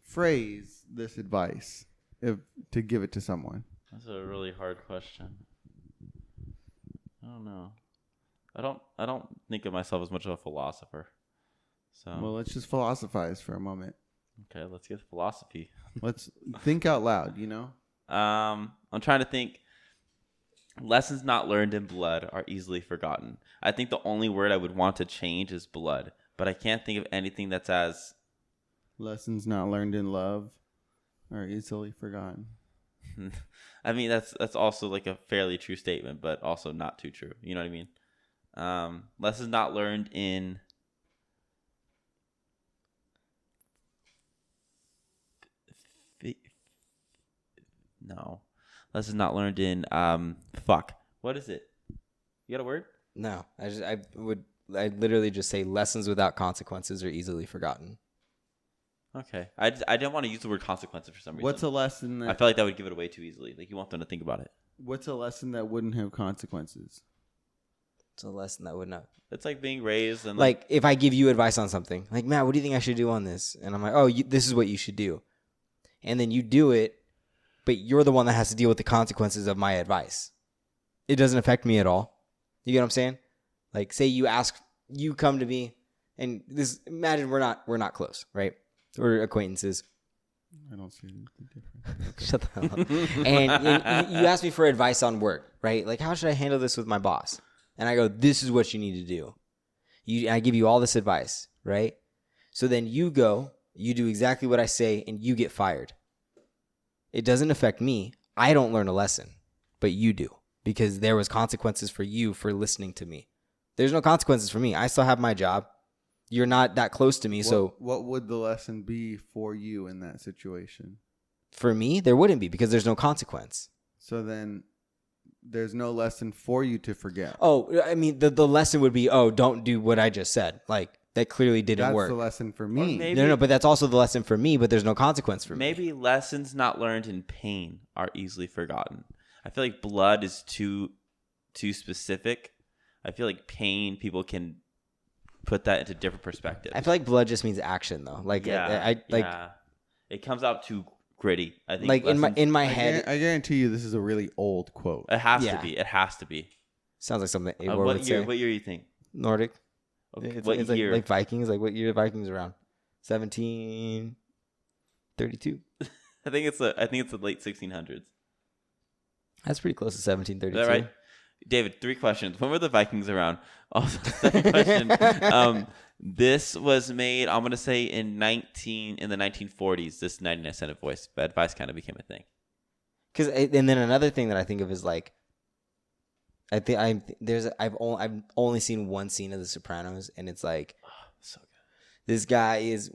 phrase this advice to give it to someone? That's a really hard question. I don't know. I don't think of myself as much of a philosopher. So Well, let's just philosophize for a moment. okay, let's get philosophy. Let's think out loud, I'm trying to think. Lessons not learned in blood are easily forgotten. I think the only word I would want to change is blood, but I can't think of anything that's as Lessons not learned in love are easily forgotten. I mean, that's also like a fairly true statement, but also not too true. You know what I mean? Lessons not learned in no. Lessons not learned in fuck. What is it? You got a word? No, I'd literally just say lessons without consequences are easily forgotten. Okay. I didn't want to use the word consequences for some reason. What's a lesson I feel like that would give it away too easily. Like you want them to think about it. What's a lesson that wouldn't have consequences? It's a lesson that would not. It's like being raised and Like if I give you advice on something, like Matt, what do you think I should do on this? And I'm like, oh, this is what you should do, and then you do it, but you're the one that has to deal with the consequences of my advice. It doesn't affect me at all. You get what I'm saying? Like, say you come to me, and imagine we're not close, right? We're acquaintances. I don't see anything different. Shut the hell up. And you ask me for advice on work, right? Like, how should I handle this with my boss? And I go, this is what you need to do. I give you all this advice, right? So then you go, you do exactly what I say, and you get fired. It doesn't affect me. I don't learn a lesson, but you do, because there was consequences for you for listening to me. There's no consequences for me. I still have my job. You're not that close to me, so what would the lesson be for you in that situation? for me, there wouldn't be, because there's no consequence. So then there's no lesson for you to forget. Oh, I mean, the lesson would be, oh, don't do what I just said. Like, that clearly didn't That's work. the lesson for me. maybe- No, but that's also the lesson for me, but there's no consequence for me. maybe lessons not learned in pain are easily forgotten. I feel like blood is too specific. I feel like pain, people can put that into different perspectives. I feel like blood just means action, though. Like, it comes out too gritty. I think like lessons- in my head, I guarantee you this is a really old quote. it has Yeah. to be. It has to be. sounds like something Eivor What would year? say. What year do you think? Nordic. Okay, It's, what it's year? like Vikings. Like, what year are Vikings around? 1732. I think it's the late 1600s. That's pretty close to Is 1732. that right? David, 3 questions. When were the Vikings around? Also, second question. This was made, I'm going to say, in the 1940s. This 99-cent voice advice kind of became a thing. And then another thing that I think of is like, I've only seen one scene of The Sopranos, and it's like, So good. this guy is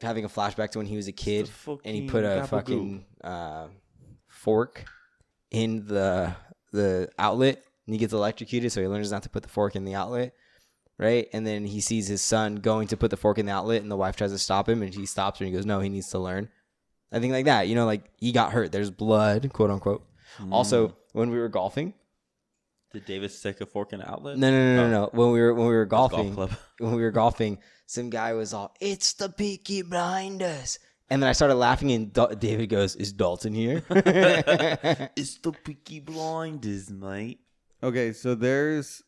having a flashback to when he was a kid, and he put a fucking fork in the outlet, and he gets electrocuted, so he learns not to put the fork in the outlet, right? And then he sees his son going to put the fork in the outlet, and the wife tries to stop him, and he stops her, and he goes, no, he needs to learn. I think like that, like he got hurt. There's blood, quote unquote. Also, when we were golfing, Did David stick a fork in an outlet? no. When we were golfing, golf club. some guy was all, "It's the Peaky Blinders," and then I started laughing, and David goes, "Is Dalton here?" It's the Peaky Blinders, mate. Okay, so there's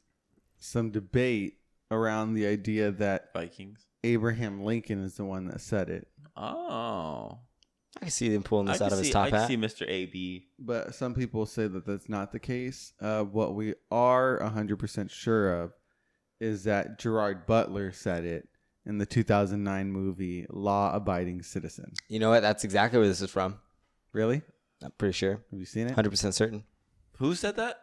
some debate around the idea that Vikings. Abraham Lincoln is the one that said it. Oh. I can see him pulling this out of his top I can hat. see Mr. AB. But some people say that that's not the case. What we are 100% sure of is that Gerard Butler said it in the 2009 movie Law Abiding Citizen. You know what? That's exactly where this is from. Really? I'm pretty sure. Have you seen it? 100% certain. Who said that?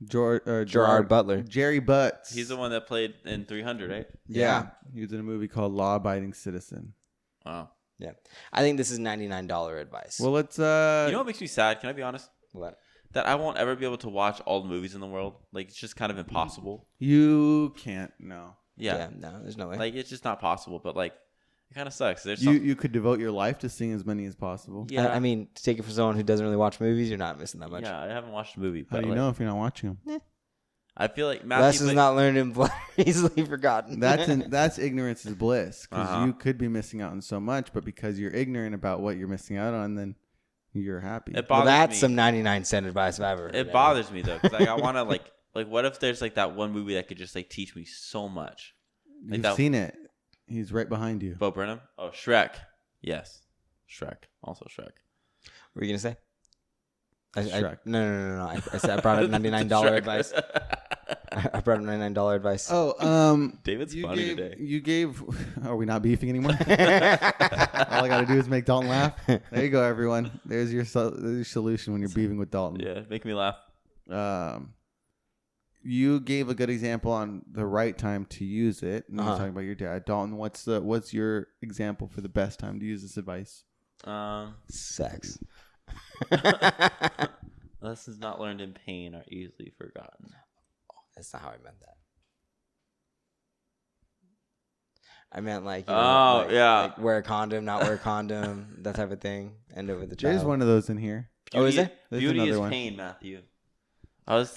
Gerard Butler. Jerry Butts. He's the one that played in 300, right? Yeah. He was in a movie called Law Abiding Citizen. Wow. Yeah. I think this is $99 advice. Well, let's... You know what makes me sad? Can I be honest? What? That I won't ever be able to watch all the movies in the world. Like, it's just kind of impossible. You can't, no. Yeah. No, there's no way. Like, it's just not possible. But, like, It kind of sucks. There's You could devote your life to seeing as many as possible. yeah. I mean, to take it from someone who doesn't really watch movies, you're not missing that much. Yeah, I haven't watched the movie, How but do you know if you're not watching them? I feel like Matthew Lessons not learned in blood are easily forgotten. That's ignorance is bliss, because Uh-huh. you could be missing out on so much, but because you're ignorant about what you're missing out on, then you're happy. It well, bothers that's me. some 99-cent advice if I ever heard It it. bothers me though, because like I want to like what if there's like that one movie that could just like teach me so much? Like You've that seen it. He's right behind you. Bo Burnham? Oh, Shrek. Yes, Shrek. Also Shrek. What were you gonna say? Shrek. No. I said I brought up $99 Shrek. advice. I brought up $99 advice. Oh, David's funny today. You gave. Are we not beefing anymore? All I got to do is make Dalton laugh. There you go, everyone. There's your solution when you're beefing with Dalton. Yeah, make me laugh. You gave a good example on the right time to use it. And you're talking about your dad, Dalton. What's your example for the best time to use this advice? Sex. Lessons not learned in pain are easily forgotten. That's not how I meant that. I meant like, like wear a condom, not wear a condom, that type of thing. End it with the child. There's one of those in here. Oh, is there? There's Beauty is another one. pain, Matthew. That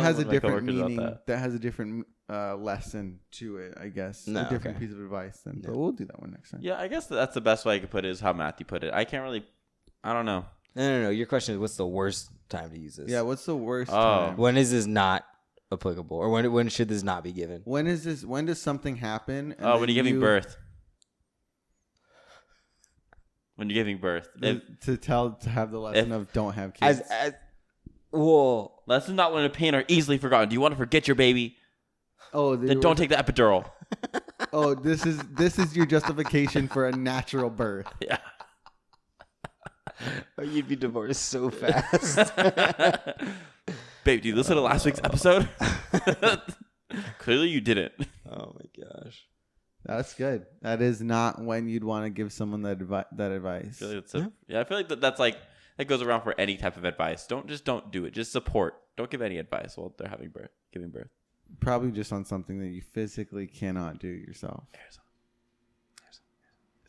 has a different coworkers about meaning. That has a different lesson to it, I guess. No, a different okay. piece of advice. Then, but we'll do that one next time. Yeah, I guess that's the best way I could put it is how Matthew put it. I can't really. I don't know. No. Your question is, what's the worst time to use this? Yeah. What's the worst Oh. time? When is this not applicable, or when should this not be given? When is this? When does something happen? and Oh, when then you're giving birth. When you're giving birth. to have the lesson of don't have kids. Well, Lessons not learned in pain are easily forgotten. Do you want to forget your baby? Then don't take the epidural. Oh, this is your justification for a natural birth. Yeah. you'd be divorced so fast. Babe, do you listen to last week's episode? Clearly you didn't. Oh my gosh. That's good. That is not when you'd want to give someone that advice. I feel like I feel like that's like that goes around for any type of advice. Don't do it. Just support. Don't give any advice while they're giving birth. Probably just on something that you physically cannot do yourself.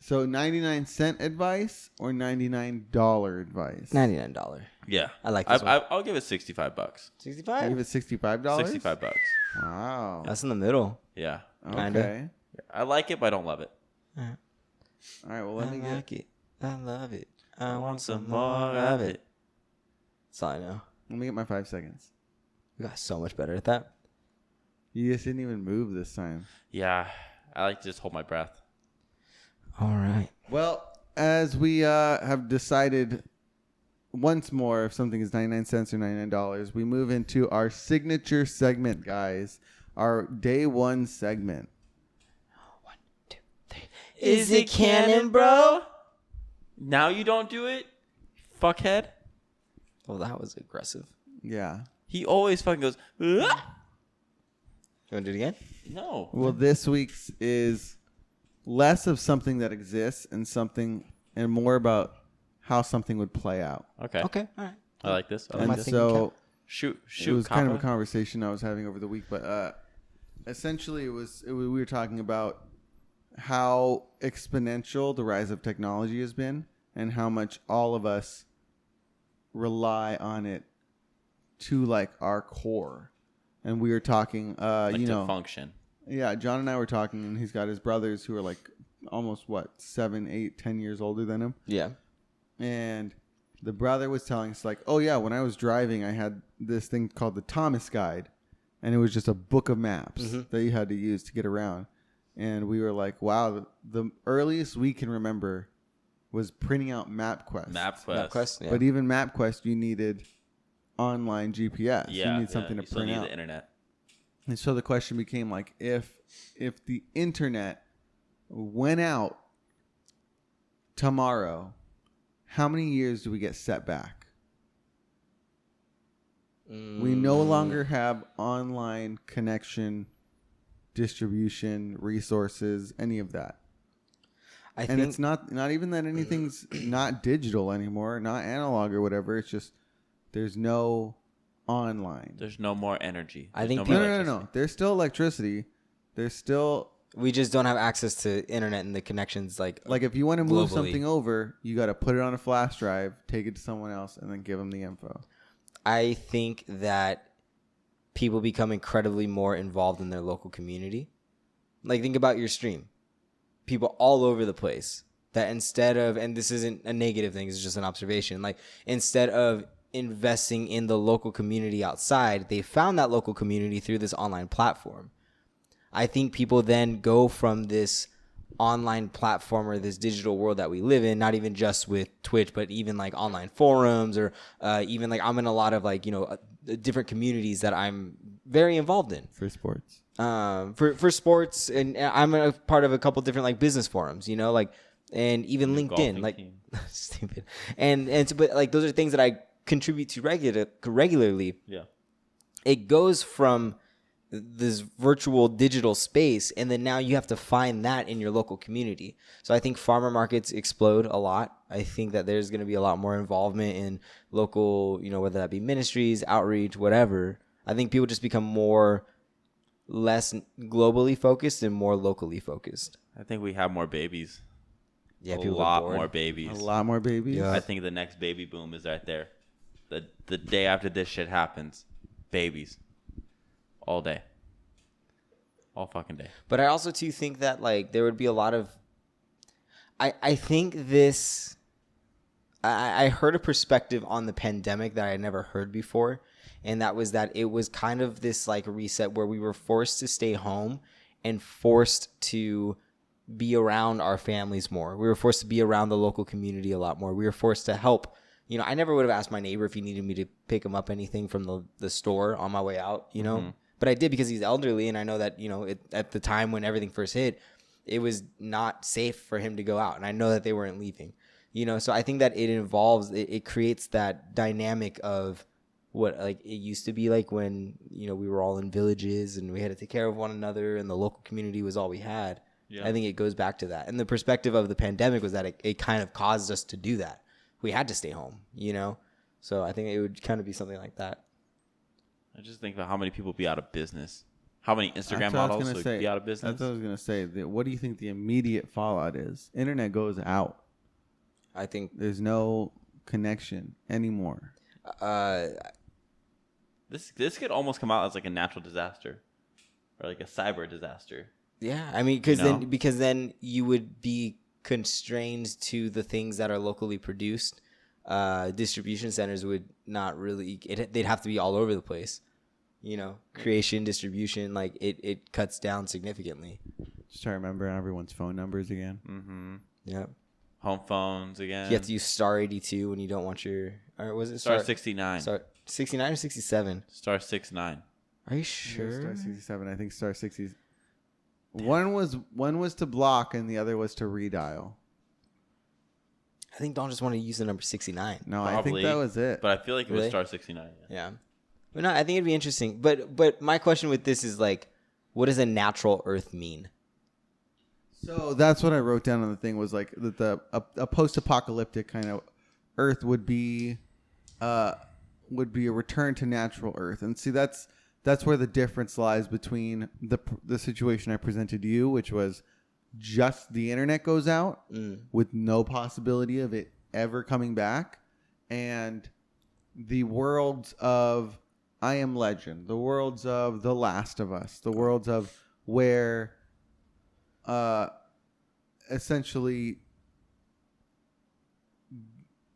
So 99-cent advice or $99 advice? $99. Yeah, I like this one. I'll give it $65. 65. Give it $65. $65. Wow. That's in the middle. Yeah, Kinda. Okay. I like it, but I don't love it. All right. Well, let me get. like it. I love it. I want some more of it. That's all I know. Let me get my 5 seconds. We got so much better at that. You just didn't even move this time. Yeah, I like to just hold my breath. All right. Well, as we have decided once more if something is 99 cents or $99, we move into our signature segment, guys. Our day one segment. 1, 2, 3. Is it canon, bro? Now you don't do it, fuckhead. Well, that was aggressive. Yeah. He always fucking goes. "Ah!" You want to do it again? No. Well, this week's is less of something that exists and more about how something would play out. Okay. Okay. All right. I like this. I And like this. so Shoot. it was kind of a Kappa. conversation I was having over the week, but essentially we were talking about how exponential the rise of technology has been and how much all of us rely on it to like our core. And we were talking, to function. Yeah, John and I were talking, and he's got his brothers who are like almost 7, 8, 10 years older than him. Yeah. And the brother was telling us like, oh yeah, when I was driving, I had this thing called the Thomas Guide, and it was just a book of maps that you had to use to get around. And we were like, wow, the earliest we can remember was printing out MapQuest. MapQuest. Yeah. But even MapQuest, you needed online GPS. Yeah. You need something you to still print need out. the internet. And so the question became like, if the internet went out tomorrow, how many years do we get set back? We no longer have online connection, distribution, resources, any of that. I And think it's not even that anything's not digital anymore, not analog or whatever. It's just there's no online. There's no more energy. I think There's no more No. electricity. There's still electricity. There's still We just don't have access to internet and the connections like Like if you want to move globally. something over, you got to put it on a flash drive, take it to someone else, and then give them the info. I think that people become incredibly more involved in their local community. Like think about your stream. People all over the place that instead of, and this isn't a negative thing, it's just an observation. Like instead of investing in the local community outside, they found that local community through this online platform. I think people then go from this online platform or this digital world that we live in, not even just with Twitch, but even like online forums or even like I'm in a lot of like, different communities that I'm very involved in. For sports. For sports, and I'm a part of a couple different like business forums, like, and even Your LinkedIn, golfing like team. stupid, but like those are things that I contribute to regularly. Yeah. It goes from this virtual digital space, and then now you have to find that in your local community. So I think farmer markets explode a lot. I think that there's going to be a lot more involvement in local, whether that be ministries, outreach, whatever. I think people just become less globally focused and more locally focused. I think we have more babies. Yeah, a people lot are bored. more babies. A lot more babies. Yeah. I think the next baby boom is right there. The day after this shit happens, babies. All day. All fucking day. But I also too think that like there would be a lot of I think this I heard a perspective on the pandemic that I had never heard before, and that was that it was kind of this like reset where we were forced to stay home and forced to be around our families more. We were forced to be around the local community a lot more. We were forced to help. I never would have asked my neighbor if he needed me to pick him up anything from the store on my way out, But I did because he's elderly, and I know that, at the time when everything first hit, it was not safe for him to go out. And I know that they weren't leaving, So I think that it creates that dynamic of what like it used to be like when, we were all in villages and we had to take care of one another and the local community was all we had. Yeah. I think it goes back to that. And the perspective of the pandemic was that it kind of caused us to do that. We had to stay home, So I think it would kind of be something like that. I just think about how many people be out of business. How many Instagram That's what I was models gonna would say. be out of business? That's what I was going to say. What do you think the immediate fallout is? Internet goes out. I think There's no connection anymore. This could almost come out as like a natural disaster or like a cyber disaster. yeah, I mean because then you would be constrained to the things that are locally produced. Distribution centers would not really they'd have to be all over the place. Creation, distribution, like it cuts down significantly. Just try to remember everyone's phone numbers again. Mm-hmm. Yep. Home phones again. You have to use star 82 when you don't want your, or was it Star 69. Star 69 or 67? Star 69. Are you Sure. sure? Star 67. I think Star 60. One was to block and the other was to redial. I think Don just wanted to use the number 69. No, I think Probably, that was it. But I feel like it was Really? Star 69. Yeah. Yeah. But no, I think it'd be interesting. But my question with this is like, what does a natural Earth mean? So that's what I wrote down on the thing was like that a post-apocalyptic kind of Earth would be a return to natural Earth, and see that's where the difference lies between the situation I presented to you, which was just the internet goes out with no possibility of it ever coming back, and the worlds of I Am Legend, the worlds of The Last of Us, the worlds of where essentially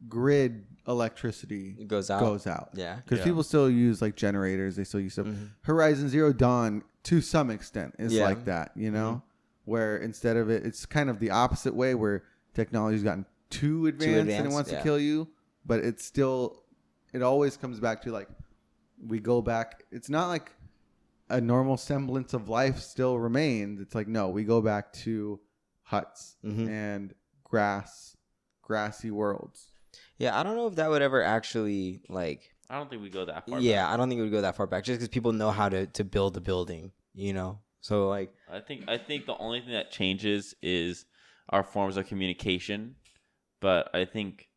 grid electricity It goes out. Yeah. because Yeah. people still use like generators, they still use stuff. Horizon Zero Dawn to some extent is Yeah. like that, where instead of it's kind of the opposite way where technology's gotten too advanced and it wants to kill you, but it always comes back to like we go back. It's not like a normal semblance of life still remains. It's like, no, we go back to huts and grassy worlds. Yeah, I don't know if that would ever actually like. I don't think we go that far. Yeah, back. I don't think it would go that far back, just because people know how to build a building, So like, I think the only thing that changes is our forms of communication, but I think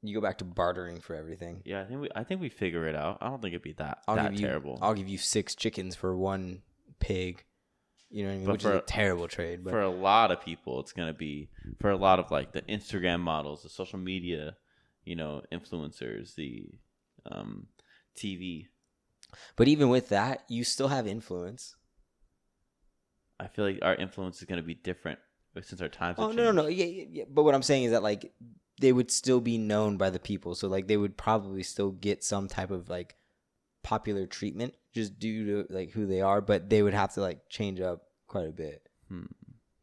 you go back to bartering for everything. yeah, I think we figure it out. I don't think it'd be that I'll give you terrible. I'll give you 6 chickens for 1 pig. You know what I mean? But Which is a terrible trade. But for a lot of people, it's going to be for a lot of like the Instagram models, the social media, influencers, the TV. But even with that, you still have influence. I feel like our influence is going to be different since our times have Oh, changed. no. Yeah. But what I'm saying is that, like, they would still be known by the people. So, like, they would probably still get some type of, like, popular treatment just due to, like, who they are. But they would have to, like, change up quite a bit.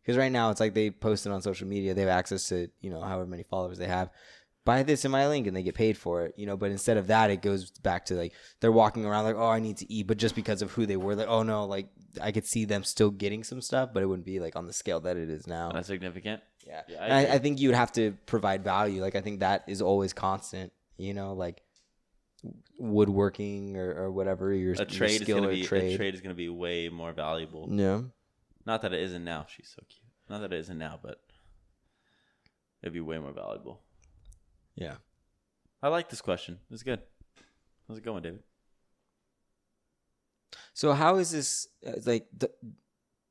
Because right now, it's like they post it on social media. They have access to, however many followers they have. Buy this in my link and they get paid for it, but instead of that, it goes back to like they're walking around like, oh, I need to eat, but just because of who they were, like, oh no, like I could see them still getting some stuff, but it wouldn't be like on the scale that it is now. That's significant. Yeah. And I think you would have to provide value. Like I think that is always constant, like woodworking or whatever your trade skill or trade. A trade is going to be way more valuable. Yeah. Not that it isn't now. She's so cute. Not that it isn't now, but it'd be way more valuable. Yeah. I like this question. It's good. How's it going, David? So how is this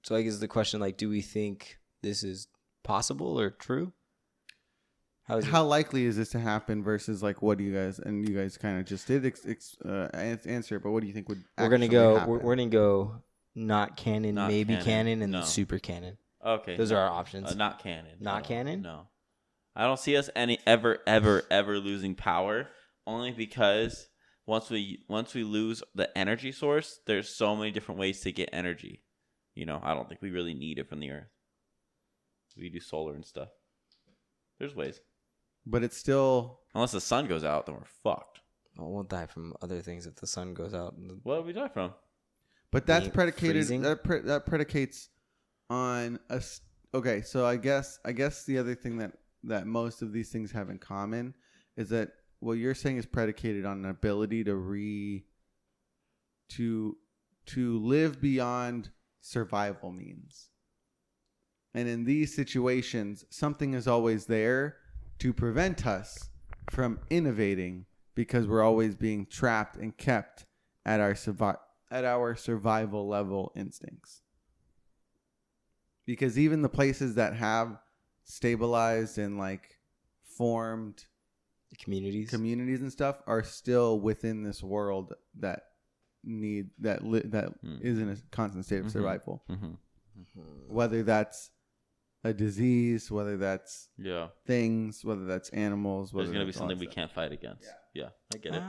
so I guess the question, like, do we think this is possible or true? How likely is this to happen versus like what do you guys kind of just did answer, but what do you think would we're gonna go happen? We're gonna go not canon, Not maybe canon, and no. then super canon. Okay. Those are our options. Not canon. Not No. canon? No. I don't see us ever losing power, only because once we lose the energy source, there's so many different ways to get energy. I don't think we really need it from the earth. We do solar and stuff. There's ways. But it's still Unless the sun goes out, then we're fucked. Well, we'll die from other things if the sun goes out. What did we die from? But that's Being predicated. freezing? That predicates on a. Okay, so I guess the other thing that most of these things have in common is that what you're saying is predicated on an ability to live beyond survival means. And in these situations, something is always there to prevent us from innovating because we're always being trapped and kept at our survival level instincts. Because even the places that have stabilized and like formed Communities and stuff are still within this world that is in a constant state of survival. Whether that's a disease, whether that's things, whether that's animals, There's going to be something we can't fight against. Yeah, I get it.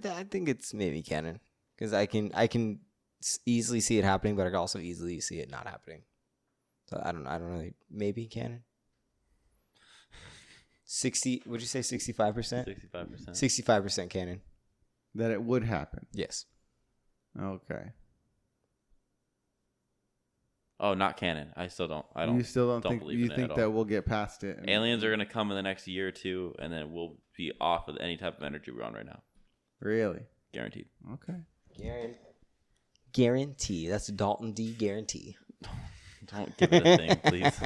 I think it's maybe canon because I can easily see it happening, but I can also easily see it not happening. So I don't really maybe canon. 60? Would you say 65%? 65%. 65% canon. That it would happen. Yes. Okay. Oh, not canon. I still don't. You still don't think believe you in it think at that all. we'll get past it? Aliens are going to come in the next year or two, and then we'll be off of any type of energy we're on right now. Really? Guaranteed. Okay. Guarantee. That's Dalton D. Guarantee. Don't give it a thing, please.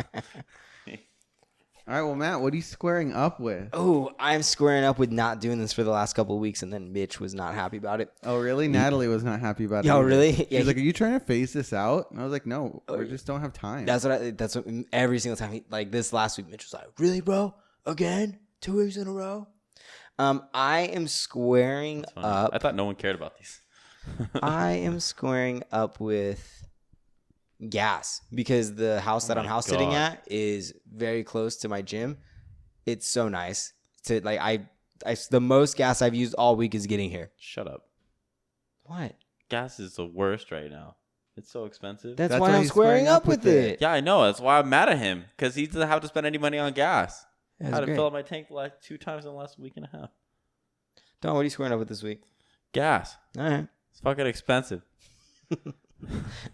All right. Well, Matt, what are you squaring up with? Oh, I'm squaring up with not doing this for the last couple of weeks, and then Mitch was not happy about it. Oh, really? Natalie was not happy about it. Yo, either. really? She's Yeah, like, "Are you trying to phase this out?" And I was like, "No, we yeah. just don't have time." That's what every single time. Like this last week, Mitch was like, "Really, bro? Again? 2 weeks in a row?" I am squaring up. I thought no one cared about these. I am squaring up with gas because the house that I'm house sitting at is very close to my gym. It's so nice to like. I the most gas I've used all week is getting here. Shut up. What? Gas is the worst right now. It's so expensive. That's why I'm squaring up with it. Yeah, I know. That's why I'm mad at him because he doesn't have to spend any money on gas. I That's had to great. fill up my tank like 2 times in the last week and a half. Don, what are you squaring up with this week? Gas. All right. It's fucking expensive.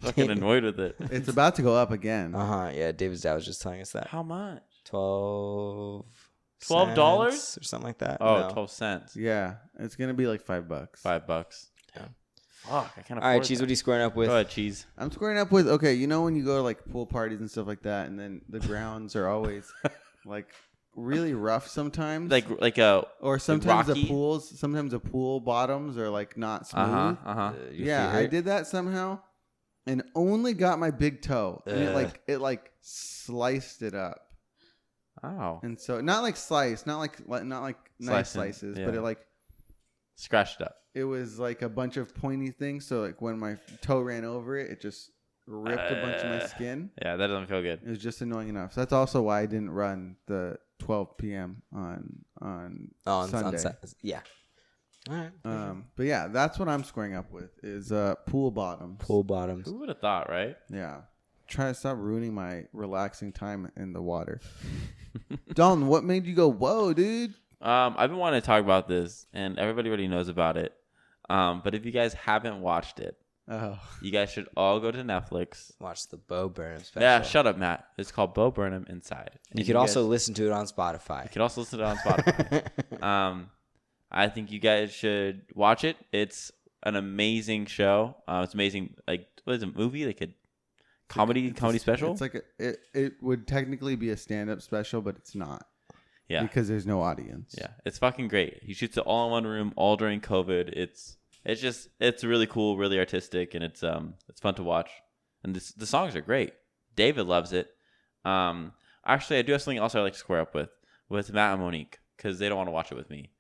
Fucking annoyed with it. It's about to go up again. Yeah, David's dad was just telling us that. How much? $12 $12 or something like that. Oh, No. 12 cents. Yeah, it's gonna be like $5. $5. Yeah. Fuck, I can't afford All right, Cheese, that. what are you squaring up with? Go ahead, Cheese. I'm squaring up with when you go to like pool parties and stuff like that, and then the grounds are always like really rough sometimes. Or sometimes rocky? the pool bottoms are like not smooth. Uh-huh. Your Yeah, feet I hurt? did that somehow, and only got my big toe. And it like sliced it up. Oh. And so not like sliced, not like nice slices, but it like scratched up. it was like a bunch of pointy things. So like when my toe ran over it, it just ripped a bunch of my skin. Yeah, that doesn't feel good. It was just annoying enough. So that's also why I didn't run the 12 p.m. on Sunday. Yeah. All right. But yeah, that's what I'm squaring up with is pool bottoms. Pool bottoms. Who would have thought, right? Yeah. Try to stop ruining my relaxing time in the water. Dalton, what made you go, whoa, dude? I've been wanting to talk about this, and everybody already knows about it. But if you guys haven't watched it, you guys should all go to Netflix. Watch the Bo Burnham special. Yeah, shut up, Matt. It's called Bo Burnham Inside. You could also listen to it on Spotify. You could also listen to it on Spotify. I think you guys should watch it. It's an amazing show. It's amazing. Like, what is it, a movie? Like a comedy special? It's like it would technically be a stand-up special, but it's not. Yeah. Because there's no audience. Yeah. It's fucking great. He shoots it all in one room, all during COVID. It's really cool, really artistic, and it's fun to watch. And the songs are great. David loves it. Actually, I do have something else I like to square up with Matt and Monique, because they don't want to watch it with me.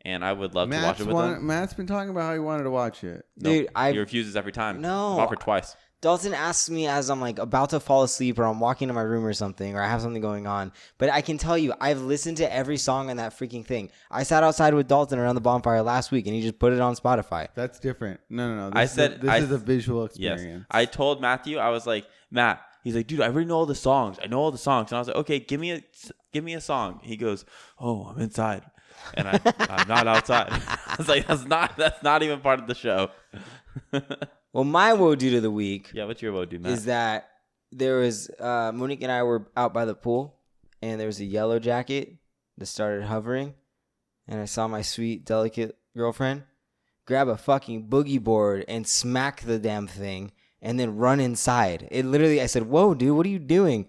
And I would love to watch it with them. Matt's been talking about how he wanted to watch it. Dude, he refuses every time. No. I've offered twice. Dalton asks me as I'm like about to fall asleep or I'm walking to my room or something or I have something going on. But I can tell you, I've listened to every song on that freaking thing. I sat outside with Dalton around the bonfire last week and he just put it on Spotify. That's different. No. This is a visual experience. Yes. I told Matthew, I was like, Matt, he's like, dude, I already know all the songs. I know all the songs. And I was like, okay, give me a song. He goes, oh, I'm inside. And I'm not outside. I was like, that's not even part of the show. Well, my woe dude of the week. Yeah, what's your woe dude, Matt? Is that there was Monique and I were out by the pool and there was a yellow jacket that started hovering, and I saw my sweet, delicate girlfriend grab a fucking boogie board and smack the damn thing and then run inside. It literally, I said, whoa, dude, what are you doing?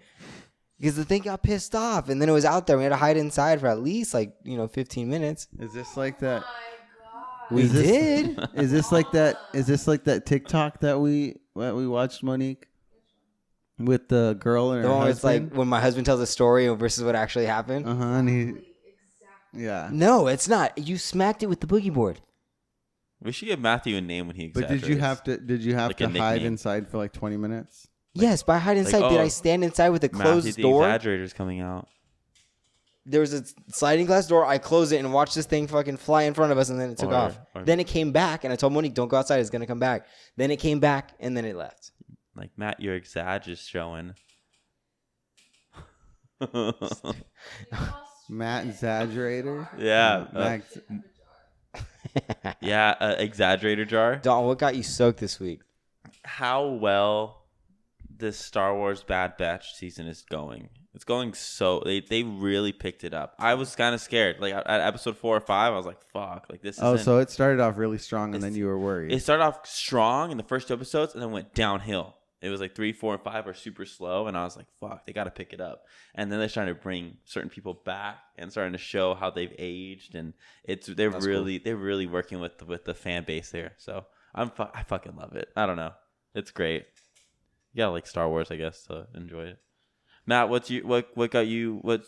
Because the thing got pissed off, and then it was out there. We had to hide inside for at least 15 minutes. Is this like that? We did. Is this like that? Is this like that TikTok that we watched, Monique, with the girl and her The one where it's husband? like when my husband tells a story versus what actually happened. And he, yeah. No, it's not. You smacked it with the boogie board. We should give Matthew a name when he exaggerates. But did you have Like to a hide nickname. inside for like 20 minutes? Yes, by hide inside. Did I stand inside with a closed Matthew, door? the exaggerator's coming out. There was a sliding glass door. I closed it and watched this thing fucking fly in front of us, and then it took off. Then it came back, and I told Monique, don't go outside. It's going to come back. Then it came back, and then it left. Like, Matt, your exag is showing. Matt Exaggerator? Yeah. Exaggerator jar. Don, what got you soaked this week? How well this Star Wars Bad Batch season is going. It's going so they really picked it up. I was kind of scared. Like at episode 4 or 5, I was like, "Fuck!" Like this. So it started off really strong, and then you were worried. It started off strong in the first 2 episodes, and then went downhill. It was like 3, 4, and 5 are super slow, and I was like, "Fuck!" They got to pick it up. And then they're trying to bring certain people back and starting to show how they've aged, and they're really working with the fan base there. So I fucking love it. I don't know. It's great. You gotta like Star Wars, I guess, to enjoy it. Matt, what got you? What?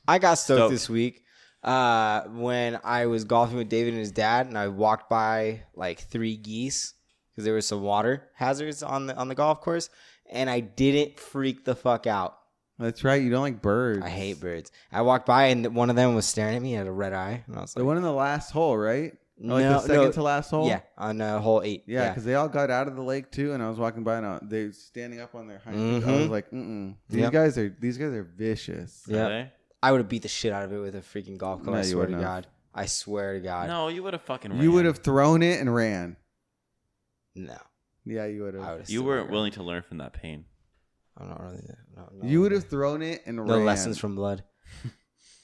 I got stoked this week when I was golfing with David and his dad, and I walked by like 3 geese because there was some water hazards on the golf course, and I didn't freak the fuck out. That's right. You don't like birds. I hate birds. I walked by, and one of them was staring at me. He had a red eye, and I was like, the one in the last hole, right? No, Like the second to last hole? Yeah, on hole 8. Yeah, because they all got out of the lake too, and I was walking by, and they were standing up on their hind feet. I was like, These guys are vicious. Yeah, I would have beat the shit out of it with a freaking golf club. No, I you swear to wouldn't God. I swear to God. No, you would have fucking ran. You would have thrown it and ran. No. Yeah, you would have. You weren't willing to learn from that pain. I'm not really. No, you would have thrown it and ran. No lessons from blood.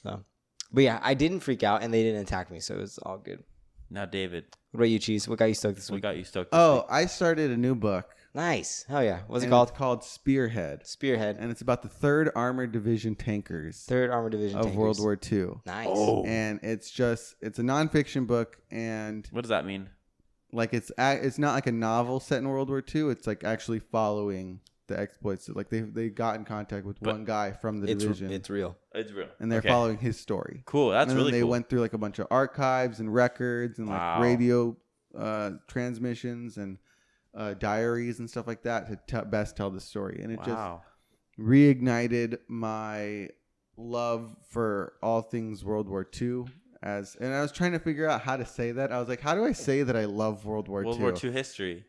So, but yeah, I didn't freak out, and they didn't attack me, so it was all good. Now, David, what about you, Cheese? What got you stoked this what week? got you stoked this week? I started a new book. Nice. Hell yeah. What's it And called? It's called Spearhead. Spearhead. And it's about the 3rd Armored Division tankers 3rd Armored Division of tankers. World War II. Nice. Oh. And it's a nonfiction book, and What does that mean? like it's not like a novel set in World War II. It's like actually following the exploits. Like they got in contact with one guy from the division. It's real. It's real. And they're following his story. Cool. That's and then really they cool. went through like a bunch of archives and records and like radio transmissions and diaries and stuff like that to best tell the story. And it just reignited my love for all things World War II. And I was trying to figure out how to say that. I was like, how do I say that I love World War II? World War II history.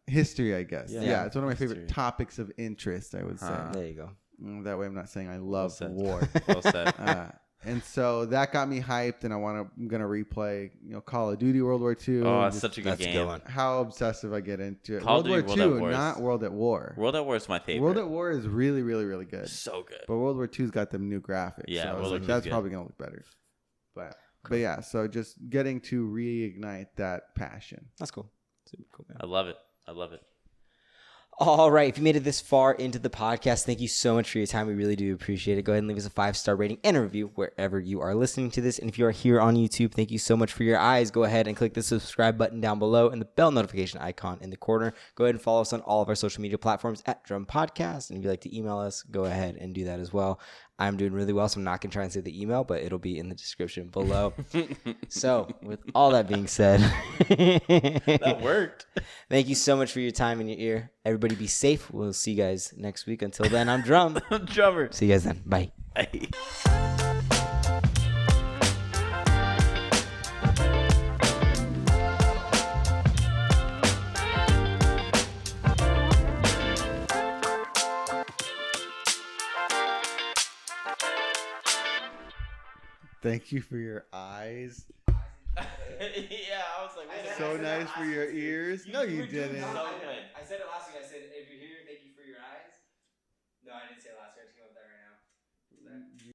History, I guess. Yeah, it's one of my history. favorite topics of interest, I would say. There you go. That way I'm not saying I love the war. Well said. And so that got me hyped, and I'm gonna replay, Call of Duty World War II. Oh, that's such a good game. A good one. How obsessive I get into it. Call of World Duty War World II, at War not is- World at War. World at War is my favorite. World at War is really, really, really good. So good. But World War II's got them new graphics. Yeah, so I was World War like, II's that's good. probably gonna look better. But yeah, so just getting to reignite that passion. That's cool. Super cool, man. I love it. I love it. All right. If you made it this far into the podcast, thank you so much for your time. We really do appreciate it. Go ahead and leave us a 5-star rating and a review wherever you are listening to this. And if you are here on YouTube, thank you so much for your eyes. Go ahead and click the subscribe button down below and the bell notification icon in the corner. Go ahead and follow us on all of our social media platforms at Drumm Podcast. And if you'd like to email us, go ahead and do that as well. I'm doing really well, so I'm not going to try and say the email, but it'll be in the description below. So, with all that being said, That worked. thank you so much for your time and your ear. Everybody be safe. We'll see you guys next week. Until then, I'm Drumm. Drummer. See you guys then. Bye. Hey. Thank you for your eyes. Yeah, I was like, wait a So nice for your ears. No, you didn't. So good. I said it last week. I said, if you're here, thank you for your eyes. No, I didn't say it last week. I just came up with that right now.